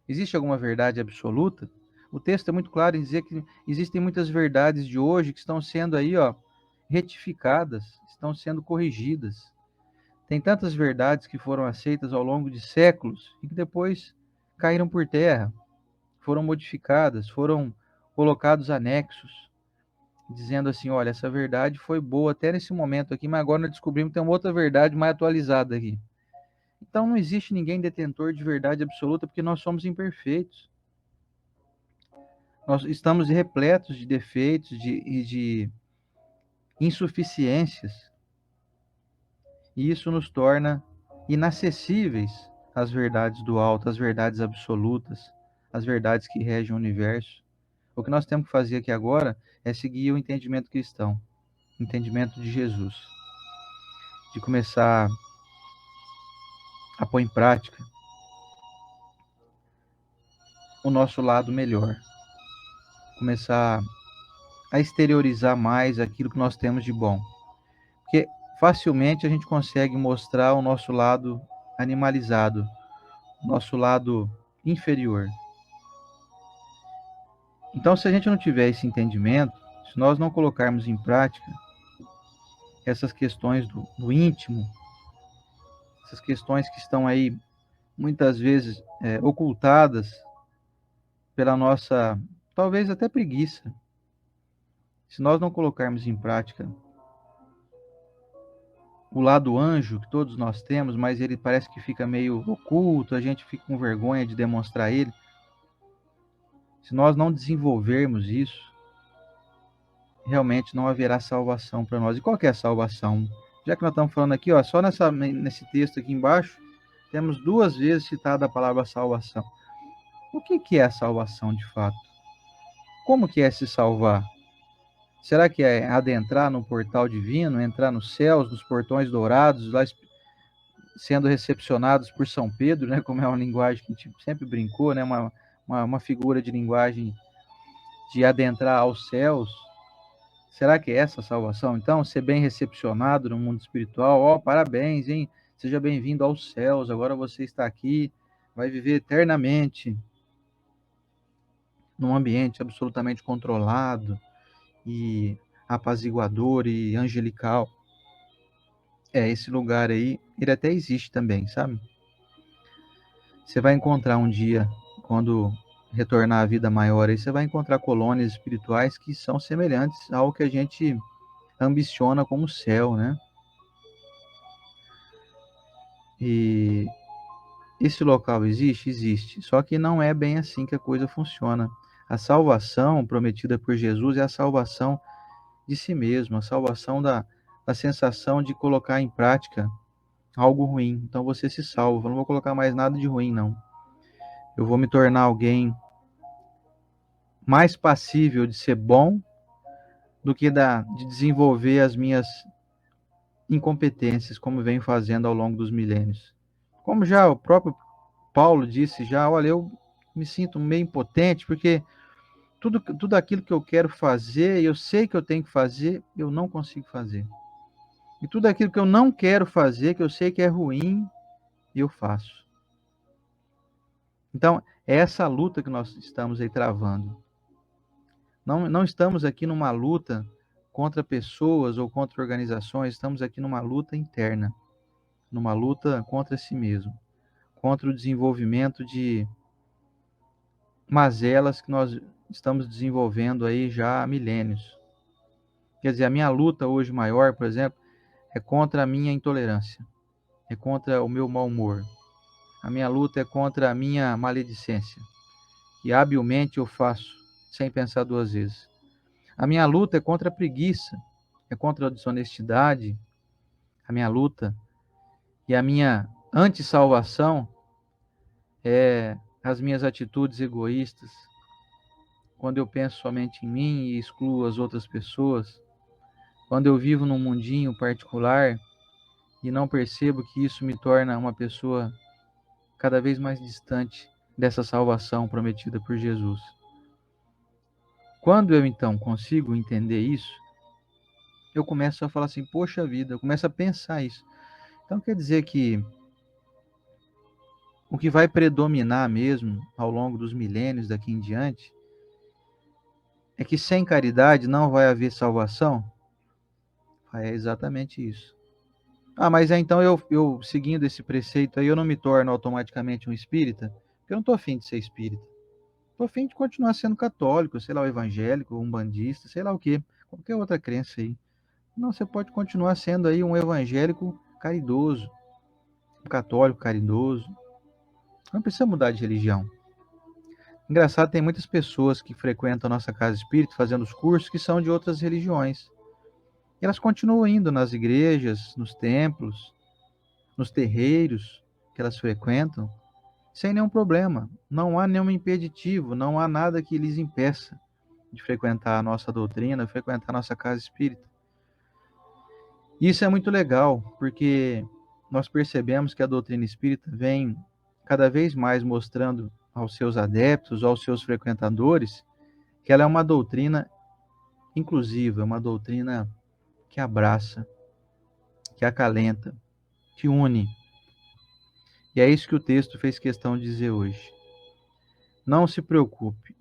Existe alguma verdade absoluta? O texto é muito claro em dizer que existem muitas verdades de hoje que estão sendo aí, retificadas, estão sendo corrigidas. Tem tantas verdades que foram aceitas ao longo de séculos e que depois caíram por terra, foram modificadas, foram colocados anexos, dizendo assim, olha, essa verdade foi boa até nesse momento aqui, mas agora nós descobrimos que tem uma outra verdade mais atualizada aqui. Então não existe ninguém detentor de verdade absoluta, porque nós somos imperfeitos. Nós estamos repletos de defeitos e de insuficiências. E isso nos torna inacessíveis às verdades do alto, às verdades absolutas, às verdades que regem o universo. O que nós temos que fazer aqui agora é seguir o entendimento cristão, o entendimento de Jesus, de começar a pôr em prática o nosso lado melhor, começar a exteriorizar mais aquilo que nós temos de bom. Porque facilmente a gente consegue mostrar o nosso lado animalizado, o nosso lado inferior. Então, se a gente não tiver esse entendimento, se nós não colocarmos em prática essas questões do íntimo, essas questões que estão aí muitas vezes ocultadas pela nossa, talvez até preguiça, se nós não colocarmos em prática o lado anjo que todos nós temos, mas ele parece que fica meio oculto, a gente fica com vergonha de demonstrar ele. Se nós não desenvolvermos isso, realmente não haverá salvação para nós. E qual que é a salvação? Já que nós estamos falando aqui, ó, só nesse texto aqui embaixo, temos 2 vezes citada a palavra salvação. O que é a salvação de fato? Como que é se salvar? Será que é adentrar no portal divino, entrar nos céus, nos portões dourados, lá sendo recepcionados por São Pedro, né? Como é uma linguagem que a gente sempre brincou, né? Uma figura de linguagem de adentrar aos céus. Será que é essa a salvação? Então, ser bem recepcionado no mundo espiritual, ó, parabéns, hein? Seja bem-vindo aos céus, agora você está aqui, vai viver eternamente num ambiente absolutamente controlado e apaziguador e angelical. Esse lugar aí, ele até existe também, sabe? Você vai encontrar um dia, quando retornar à vida maior, aí você vai encontrar colônias espirituais que são semelhantes ao que a gente ambiciona como céu, né? E esse local existe? Existe. Só que não é bem assim que a coisa funciona. A salvação prometida por Jesus é a salvação de si mesmo, a salvação da sensação de colocar em prática algo ruim. Então você se salva. Eu não vou colocar mais nada de ruim, não. Eu vou me tornar alguém mais passível de ser bom do que de desenvolver as minhas incompetências, como venho fazendo ao longo dos milênios. Como já o próprio Paulo disse já, olha, eu me sinto meio impotente, porque tudo aquilo que eu quero fazer, eu sei que eu tenho que fazer, eu não consigo fazer. E tudo aquilo que eu não quero fazer, que eu sei que é ruim, eu faço. Então, é essa luta que nós estamos aí travando. Não estamos aqui numa luta contra pessoas ou contra organizações, estamos aqui numa luta interna, numa luta contra si mesmo, contra o desenvolvimento de mazelas que nós estamos desenvolvendo aí já há milênios. Quer dizer, a minha luta hoje maior, por exemplo, é contra a minha intolerância, é contra o meu mau humor. A minha luta é contra a minha maledicência. E habilmente eu faço, sem pensar 2 vezes. A minha luta é contra a preguiça, é contra a desonestidade. A minha luta e a minha antissalvação é as minhas atitudes egoístas, quando eu penso somente em mim e excluo as outras pessoas, quando eu vivo num mundinho particular e não percebo que isso me torna uma pessoa cada vez mais distante dessa salvação prometida por Jesus. Quando eu então consigo entender isso, eu começo a falar assim, poxa vida, eu começo a pensar isso. Então quer dizer que o que vai predominar mesmo ao longo dos milênios daqui em diante é que sem caridade não vai haver salvação? É exatamente isso. Mas então eu seguindo esse preceito aí, eu não me torno automaticamente um espírita? Porque eu não estou afim de ser espírita. Estou afim de continuar sendo católico, sei lá, o evangélico, um bandista, sei lá o quê. Qualquer outra crença aí. Não, você pode continuar sendo aí um evangélico caridoso, um católico caridoso. Não precisa mudar de religião. Engraçado, tem muitas pessoas que frequentam a nossa casa espírita, fazendo os cursos, que são de outras religiões. E elas continuam indo nas igrejas, nos templos, nos terreiros que elas frequentam, sem nenhum problema. Não há nenhum impeditivo, não há nada que lhes impeça de frequentar a nossa doutrina, frequentar a nossa casa espírita. Isso é muito legal, porque nós percebemos que a doutrina espírita vem cada vez mais mostrando aos seus adeptos, aos seus frequentadores, que ela é uma doutrina inclusiva, uma doutrina que abraça, que acalenta, que une. E é isso que o texto fez questão de dizer hoje. Não se preocupe,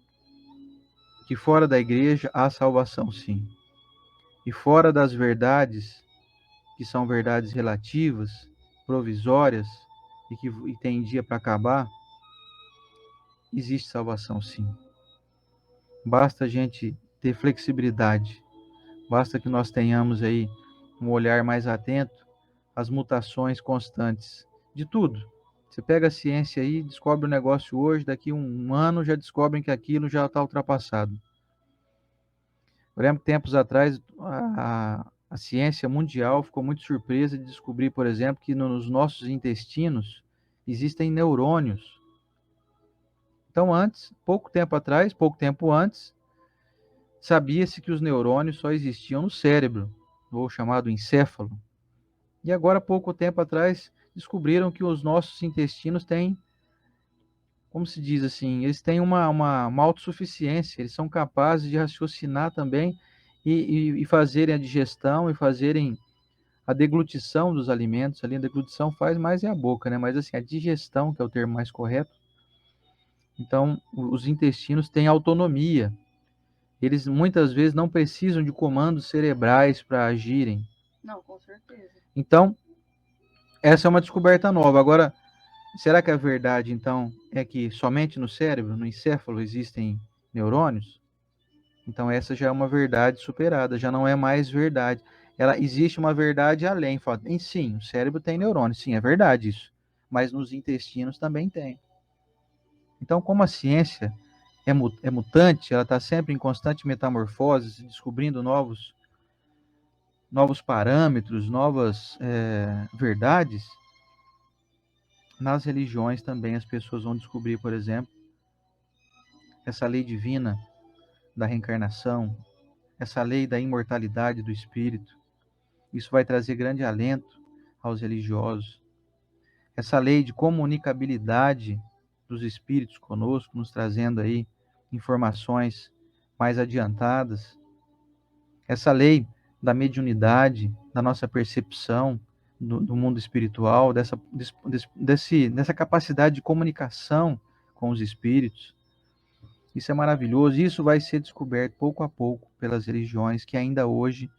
que fora da igreja há salvação, sim. E fora das verdades, que são verdades relativas, provisórias e que tem dia para acabar, existe salvação, sim. Basta a gente ter flexibilidade, basta que nós tenhamos aí um olhar mais atento às mutações constantes de tudo. Você pega a ciência aí, descobre um negócio hoje, daqui um ano já descobrem que aquilo já está ultrapassado. Eu lembro que tempos atrás a ciência mundial ficou muito surpresa de descobrir, por exemplo, que nos nossos intestinos existem neurônios. Então antes, pouco tempo antes, sabia-se que os neurônios só existiam no cérebro, ou chamado encéfalo. E agora, pouco tempo atrás, descobriram que os nossos intestinos têm, como se diz assim, eles têm uma autossuficiência, eles são capazes de raciocinar também e fazerem a digestão e fazerem a deglutição dos alimentos. Ali a deglutição faz mais é a boca, né? Mas assim, a digestão, que é o termo mais correto. Então, os intestinos têm autonomia. Eles muitas vezes não precisam de comandos cerebrais para agirem. Não, com certeza. Então, essa é uma descoberta nova. Agora, será que a verdade, então, é que somente no cérebro, no encéfalo, existem neurônios? Então, essa já é uma verdade superada, já não é mais verdade. Existe uma verdade além. Sim, o cérebro tem neurônios, sim, é verdade isso. Mas nos intestinos também tem. Então, como a ciência é mutante, ela está sempre em constante metamorfose, descobrindo novos parâmetros, novas verdades. Nas religiões também as pessoas vão descobrir, por exemplo, essa lei divina da reencarnação, essa lei da imortalidade do espírito. Isso vai trazer grande alento aos religiosos. Essa lei de comunicabilidade dos espíritos conosco, nos trazendo aí informações mais adiantadas. Essa lei da mediunidade, da nossa percepção do mundo espiritual, dessa capacidade de comunicação com os espíritos. Isso é maravilhoso. Isso vai ser descoberto pouco a pouco pelas religiões que ainda hoje,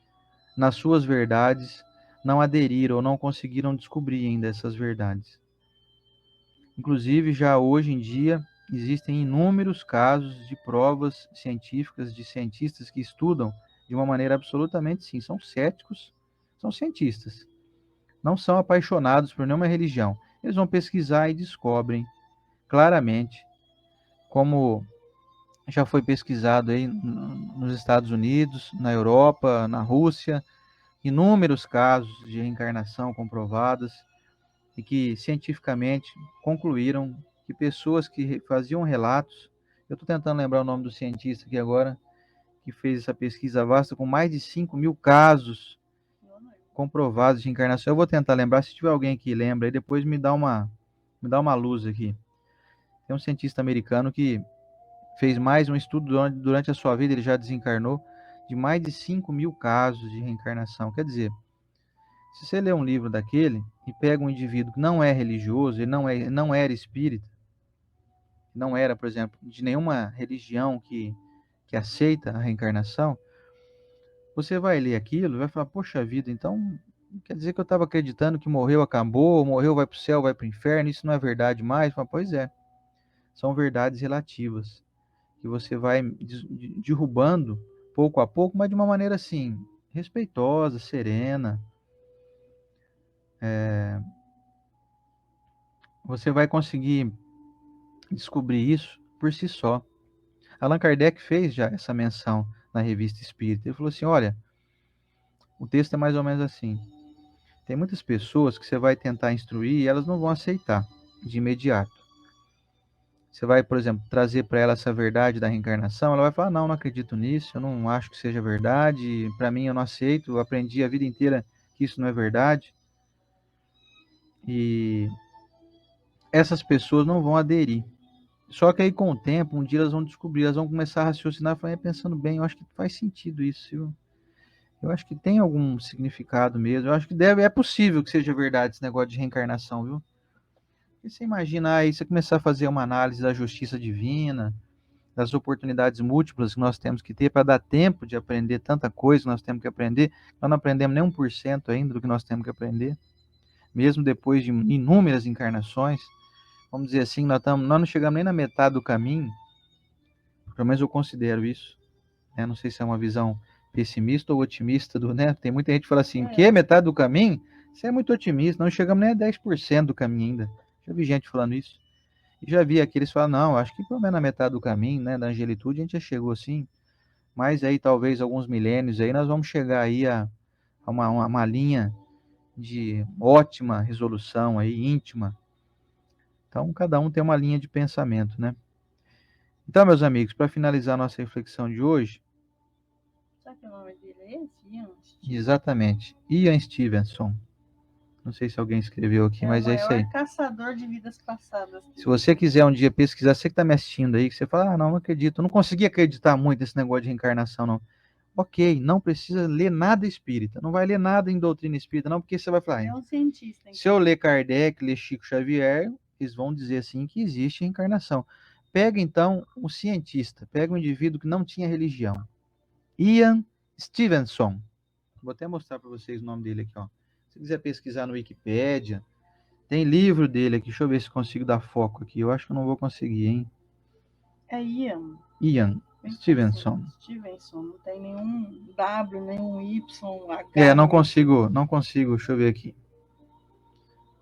nas suas verdades, não aderiram ou não conseguiram descobrir ainda essas verdades. Inclusive, já hoje em dia, existem inúmeros casos de provas científicas de cientistas que estudam de uma maneira absolutamente sim, são céticos, são cientistas, não são apaixonados por nenhuma religião. Eles vão pesquisar e descobrem claramente, como já foi pesquisado aí nos Estados Unidos, na Europa, na Rússia, inúmeros casos de reencarnação comprovadas e que cientificamente concluíram que pessoas que faziam relatos, eu estou tentando lembrar o nome do cientista aqui agora, que fez essa pesquisa vasta com mais de 5.000 casos comprovados de encarnação. Eu vou tentar lembrar, se tiver alguém que lembra, aí depois me dá uma luz aqui. Tem um cientista americano que fez mais um estudo durante a sua vida, ele já desencarnou, de mais de 5.000 casos de reencarnação. Quer dizer, se você lê um livro daquele e pega um indivíduo que não é religioso, ele não era espírita, não era, por exemplo, de nenhuma religião que aceita a reencarnação, você vai ler aquilo e vai falar, poxa vida, então quer dizer que eu estava acreditando que morreu, acabou, morreu, vai para o céu, vai para o inferno, isso não é verdade mais? Fala, pois é, são verdades relativas, que você vai derrubando pouco a pouco, mas de uma maneira assim, respeitosa, serena. Você vai conseguir descobrir isso por si só. Allan Kardec fez já essa menção na Revista Espírita. Ele falou assim: olha, o texto é mais ou menos assim. Tem muitas pessoas que você vai tentar instruir e elas não vão aceitar de imediato. Você vai, por exemplo, trazer para ela essa verdade da reencarnação, ela vai falar: não, não acredito nisso, eu não acho que seja verdade, para mim eu não aceito, eu aprendi a vida inteira que isso não é verdade. E essas pessoas não vão aderir. Só que aí, com o tempo, um dia elas vão descobrir, elas vão começar a raciocinar, falando, pensando bem, eu acho que faz sentido isso, viu? Eu acho que tem algum significado mesmo. Eu acho que é possível que seja verdade esse negócio de reencarnação, viu? E você imagina aí, você começar a fazer uma análise da justiça divina, das oportunidades múltiplas que nós temos que ter para dar tempo de aprender tanta coisa que nós temos que aprender. Nós não aprendemos nem 1% ainda do que nós temos que aprender, mesmo depois de inúmeras encarnações. Vamos dizer assim, nós não chegamos nem na metade do caminho, pelo menos eu considero isso. Né? Não sei se é uma visão pessimista ou otimista do, né? Tem muita gente que fala assim, que é metade do caminho? Você é muito otimista, não chegamos nem a 10% do caminho ainda. Já vi gente falando isso. E já vi aqueles que falam, não, acho que pelo menos na metade do caminho, né, da angelitude, a gente já chegou assim. Mas aí talvez alguns milênios aí nós vamos chegar aí a uma linha de ótima resolução aí, íntima. Então, cada um tem uma linha de pensamento, né? Então, meus amigos, para finalizar a nossa reflexão de hoje, Sabe que o nome dele é esse? Ian? exatamente, Ian Stevenson. Não sei se alguém escreveu aqui, mas é isso aí. É o maior caçador de vidas passadas. Se você quiser um dia pesquisar, você que está me assistindo aí, que você fala, não acredito, eu não consegui acreditar muito nesse negócio de reencarnação, não. Ok, não precisa ler nada espírita, não vai ler nada em doutrina espírita, não, porque você vai falar, É um cientista. se eu ler Kardec, ler Chico Xavier, eles vão dizer assim que existe reencarnação. Pega então um cientista, pega um indivíduo que não tinha religião. Ian Stevenson. Vou até mostrar para vocês o nome dele aqui, ó. Se quiser pesquisar no Wikipédia, tem livro dele aqui. Deixa eu ver se consigo dar foco aqui. Eu acho que eu não vou conseguir, hein? É Ian. Ian Stevenson. Stevenson, não tem nenhum W, nenhum Y, H. Não consigo. Deixa eu ver aqui.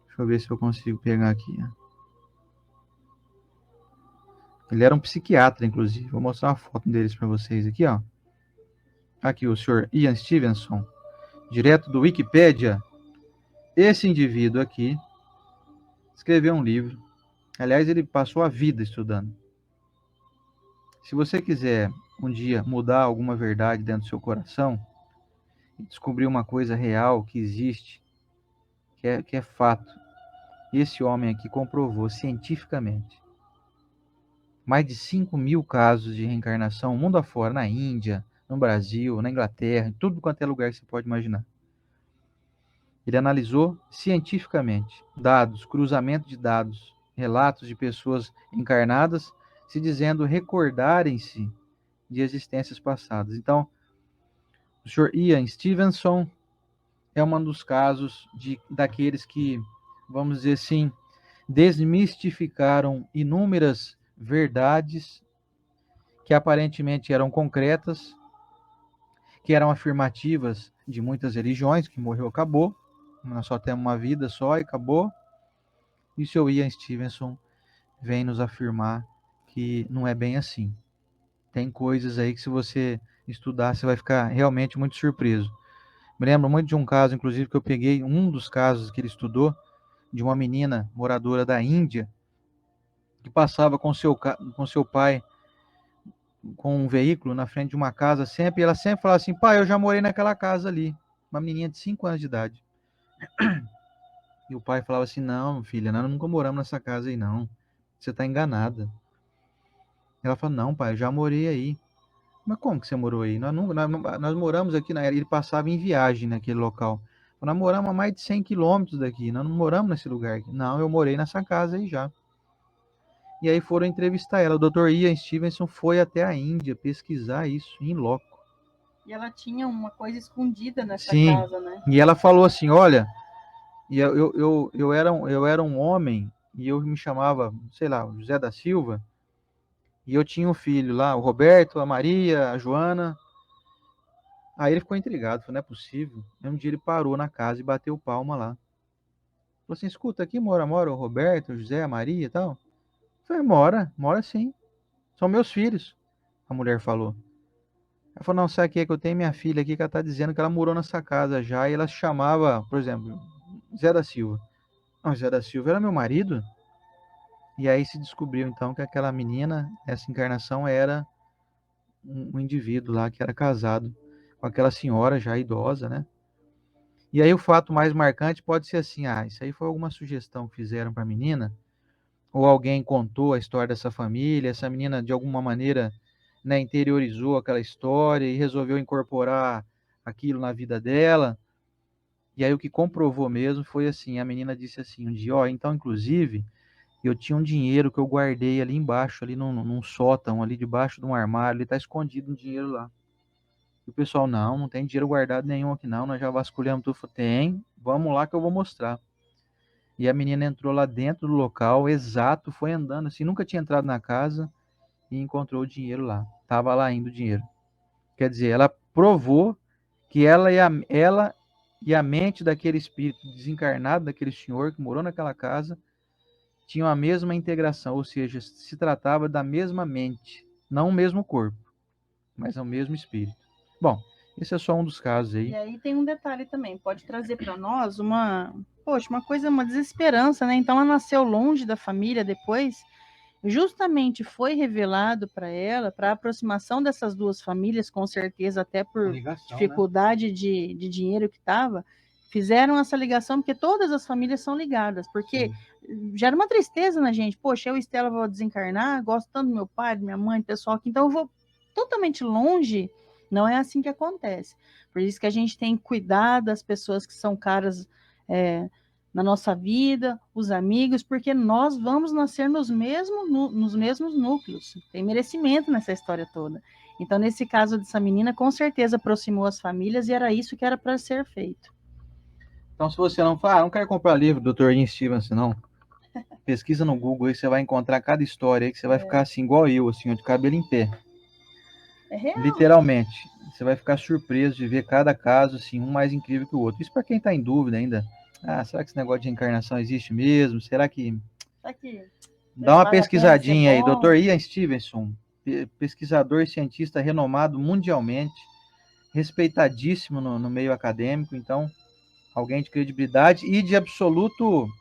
Deixa eu ver se eu consigo pegar aqui. Ele era um psiquiatra, inclusive. Vou mostrar uma foto deles para vocês aqui, ó. Aqui o senhor Ian Stevenson, direto do Wikipédia. Esse indivíduo aqui escreveu um livro. Aliás, ele passou a vida estudando. Se você quiser um dia mudar alguma verdade dentro do seu coração e descobrir uma coisa real que existe, que é fato, esse homem aqui comprovou cientificamente mais de 5.000 casos de reencarnação mundo afora, na Índia, no Brasil, na Inglaterra, em tudo quanto é lugar que você pode imaginar. Ele analisou cientificamente dados, cruzamento de dados, relatos de pessoas encarnadas se dizendo recordarem-se de existências passadas. Então, o Sr. Ian Stevenson é um dos casos daqueles que, vamos dizer assim, desmistificaram inúmeras verdades que aparentemente eram concretas, que eram afirmativas de muitas religiões, que morreu, acabou, nós só temos uma vida só e acabou. E o Sr. Ian Stevenson vem nos afirmar que não é bem assim. Tem coisas aí que se você estudar, você vai ficar realmente muito surpreso. Me lembro muito de um caso, inclusive, que eu peguei um dos casos que ele estudou, de uma menina moradora da Índia, que passava com seu pai com um veículo na frente de uma casa sempre, e ela sempre falava assim, pai, eu já morei naquela casa ali. Uma menininha de 5 anos de idade. E o pai falava assim, não, filha, nós nunca moramos nessa casa aí, não. Você está enganada. Ela falou, não, pai, eu já morei aí. Mas como que você morou aí? Nós moramos aqui, ele passava em viagem naquele local. Nós moramos a mais de 100 quilômetros daqui, nós não moramos nesse lugar aqui. Não, eu morei nessa casa aí já. E aí foram entrevistar ela. O Dr. Ian Stevenson foi até a Índia pesquisar isso, em loco. E ela tinha uma coisa escondida nessa Sim. casa, né? E ela falou assim, olha, e eu era um homem e eu me chamava, sei lá, José da Silva, e eu tinha um filho lá, o Roberto, a Maria, a Joana. Aí ele ficou intrigado, falou, não é possível. Aí um dia ele parou na casa e bateu palma lá. Falou assim, escuta, aqui mora o Roberto, o José, a Maria e tal. Eu falei, mora sim. São meus filhos, a mulher falou. Ela falou, não, sabe o que é que eu tenho minha filha aqui que ela tá dizendo que ela morou nessa casa já e ela se chamava, por exemplo, Zé da Silva. Não, Zé da Silva era meu marido? E aí se descobriu então que aquela menina, essa encarnação era um indivíduo lá que era casado com aquela senhora já idosa, né? E aí o fato mais marcante pode ser assim, isso aí foi alguma sugestão que fizeram para a menina, ou alguém contou a história dessa família, essa menina de alguma maneira, né, interiorizou aquela história e resolveu incorporar aquilo na vida dela. E aí o que comprovou mesmo foi assim, a menina disse assim um dia, então inclusive eu tinha um dinheiro que eu guardei ali embaixo, ali num sótão, ali debaixo de um armário, ele está escondido um dinheiro lá. E o pessoal, não tem dinheiro guardado nenhum aqui não, nós já vasculhamos tudo. Falei, tem, vamos lá que eu vou mostrar. E a menina entrou lá dentro do local, exato, foi andando assim, nunca tinha entrado na casa e encontrou o dinheiro lá. Tava lá ainda o dinheiro. Quer dizer, ela provou que ela e a mente daquele espírito desencarnado, daquele senhor que morou naquela casa, tinham a mesma integração, ou seja, se tratava da mesma mente, não o mesmo corpo, mas é o mesmo espírito. Bom, esse é só um dos casos aí. E aí tem um detalhe também, pode trazer para nós uma coisa, uma desesperança, né? Então ela nasceu longe da família depois, justamente foi revelado para ela, para a aproximação dessas duas famílias, com certeza até por dificuldade, né, de dinheiro que estava, fizeram essa ligação, porque todas as famílias são ligadas, porque gera uma tristeza na gente, poxa, eu e Estela vou desencarnar, gosto tanto do meu pai, da minha mãe, do pessoal aqui, então eu vou totalmente longe, não é assim que acontece. Por isso que a gente tem que cuidar das pessoas que são caras na nossa vida, os amigos, porque nós vamos nascer nos mesmos núcleos. Tem merecimento nessa história toda. Então, nesse caso dessa menina, com certeza aproximou as famílias e era isso que era para ser feito. Então, se você não fala, não quero comprar livro do Dr. Ian Stevenson, não. Pesquisa no Google aí, você vai encontrar cada história aí que você vai ficar assim, igual eu, assim, de cabelo em pé. É real. Literalmente. Você vai ficar surpreso de ver cada caso, assim, um mais incrível que o outro. Isso para quem está em dúvida ainda. Será que esse negócio de encarnação existe mesmo? Será que. Dá uma pesquisadinha aí. Dr. Ian Stevenson, pesquisador e cientista renomado mundialmente, respeitadíssimo no meio acadêmico, então, alguém de credibilidade e de absoluta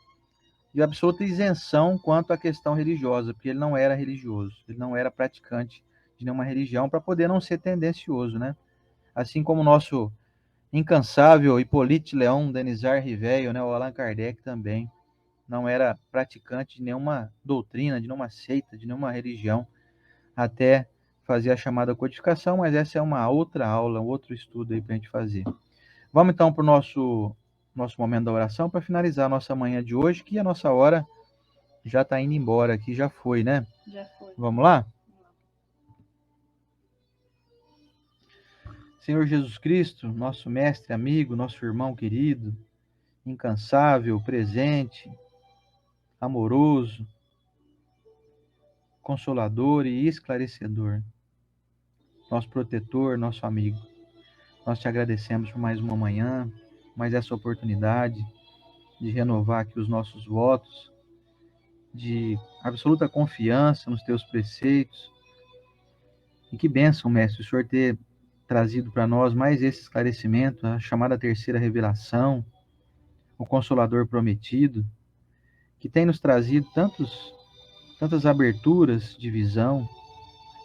isenção quanto à questão religiosa, porque ele não era religioso, ele não era praticante de nenhuma religião para poder não ser tendencioso, né? Assim como o nosso incansável Hippolyte Léon Denisard Rivel, né, o Allan Kardec também não era praticante de nenhuma doutrina, de nenhuma seita, de nenhuma religião, até fazer a chamada codificação, mas essa é uma outra aula, um outro estudo aí para a gente fazer. Vamos então para o nosso momento da oração para finalizar a nossa manhã de hoje, que a nossa hora já está indo embora aqui, já foi, né? Já foi. Vamos lá? Senhor Jesus Cristo, nosso mestre, amigo, nosso irmão querido, incansável, presente, amoroso, consolador e esclarecedor, nosso protetor, nosso amigo. Nós te agradecemos por mais uma manhã, mais essa oportunidade de renovar aqui os nossos votos, de absoluta confiança nos teus preceitos. E que bênção, mestre, o Senhor ter trazido para nós mais esse esclarecimento, a chamada terceira revelação, o Consolador prometido, que tem nos trazido tantas aberturas de visão,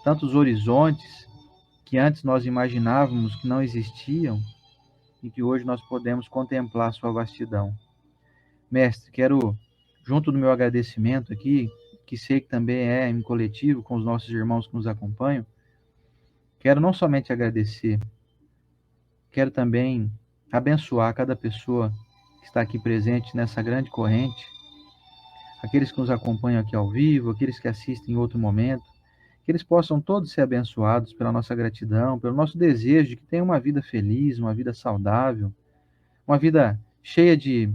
tantos horizontes que antes nós imaginávamos que não existiam e que hoje nós podemos contemplar sua vastidão. Mestre, quero, junto do meu agradecimento aqui, que sei que também é em coletivo com os nossos irmãos que nos acompanham, quero não somente agradecer, quero também abençoar cada pessoa que está aqui presente nessa grande corrente, aqueles que nos acompanham aqui ao vivo, aqueles que assistem em outro momento, que eles possam todos ser abençoados pela nossa gratidão, pelo nosso desejo de que tenham uma vida feliz, uma vida saudável, uma vida cheia de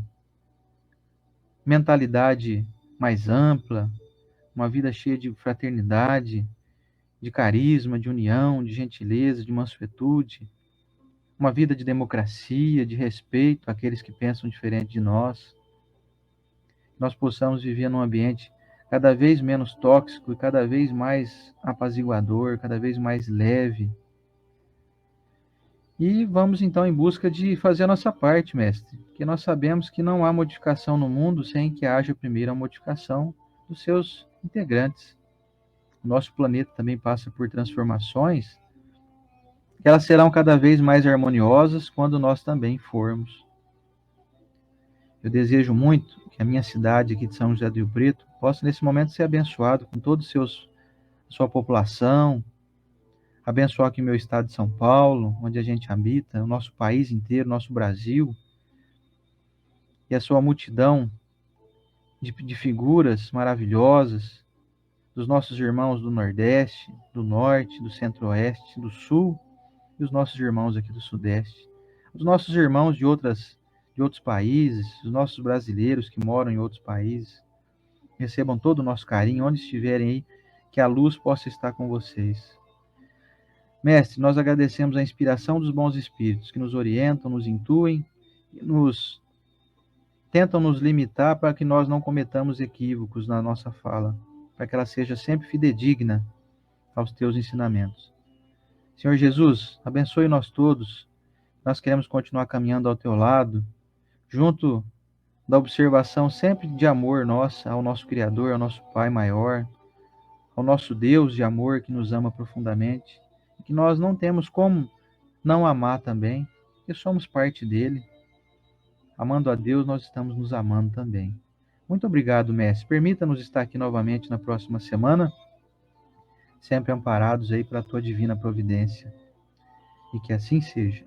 mentalidade mais ampla, uma vida cheia de fraternidade, de carisma, de união, de gentileza, de mansuetude, uma vida de democracia, de respeito àqueles que pensam diferente de nós. Nós possamos viver num ambiente cada vez menos tóxico e cada vez mais apaziguador, cada vez mais leve. E vamos então em busca de fazer a nossa parte, mestre, porque nós sabemos que não há modificação no mundo sem que haja primeiro a modificação dos seus integrantes. O nosso planeta também passa por transformações, que elas serão cada vez mais harmoniosas quando nós também formos. Eu desejo muito que a minha cidade aqui de São José do Rio Preto possa nesse momento ser abençoado com toda sua população, abençoar aqui o meu estado de São Paulo, onde a gente habita, o nosso país inteiro, nosso Brasil, e a sua multidão de figuras maravilhosas, dos nossos irmãos do Nordeste, do Norte, do Centro-Oeste, do Sul, e os nossos irmãos aqui do Sudeste, os nossos irmãos de outros países, os nossos brasileiros que moram em outros países, recebam todo o nosso carinho, onde estiverem aí, que a luz possa estar com vocês. Mestre, nós agradecemos a inspiração dos bons espíritos que nos orientam, nos intuem, tentam nos limitar para que nós não cometamos equívocos na nossa fala, para que ela seja sempre fidedigna aos teus ensinamentos. Senhor Jesus, abençoe nós todos. Nós queremos continuar caminhando ao teu lado, junto da observação sempre de amor nossa ao nosso Criador, ao nosso Pai maior, ao nosso Deus de amor que nos ama profundamente, e que nós não temos como não amar também, porque somos parte dele. Amando a Deus, nós estamos nos amando também. Muito obrigado, mestre. Permita-nos estar aqui novamente na próxima semana, sempre amparados aí pela tua divina providência. E que assim seja.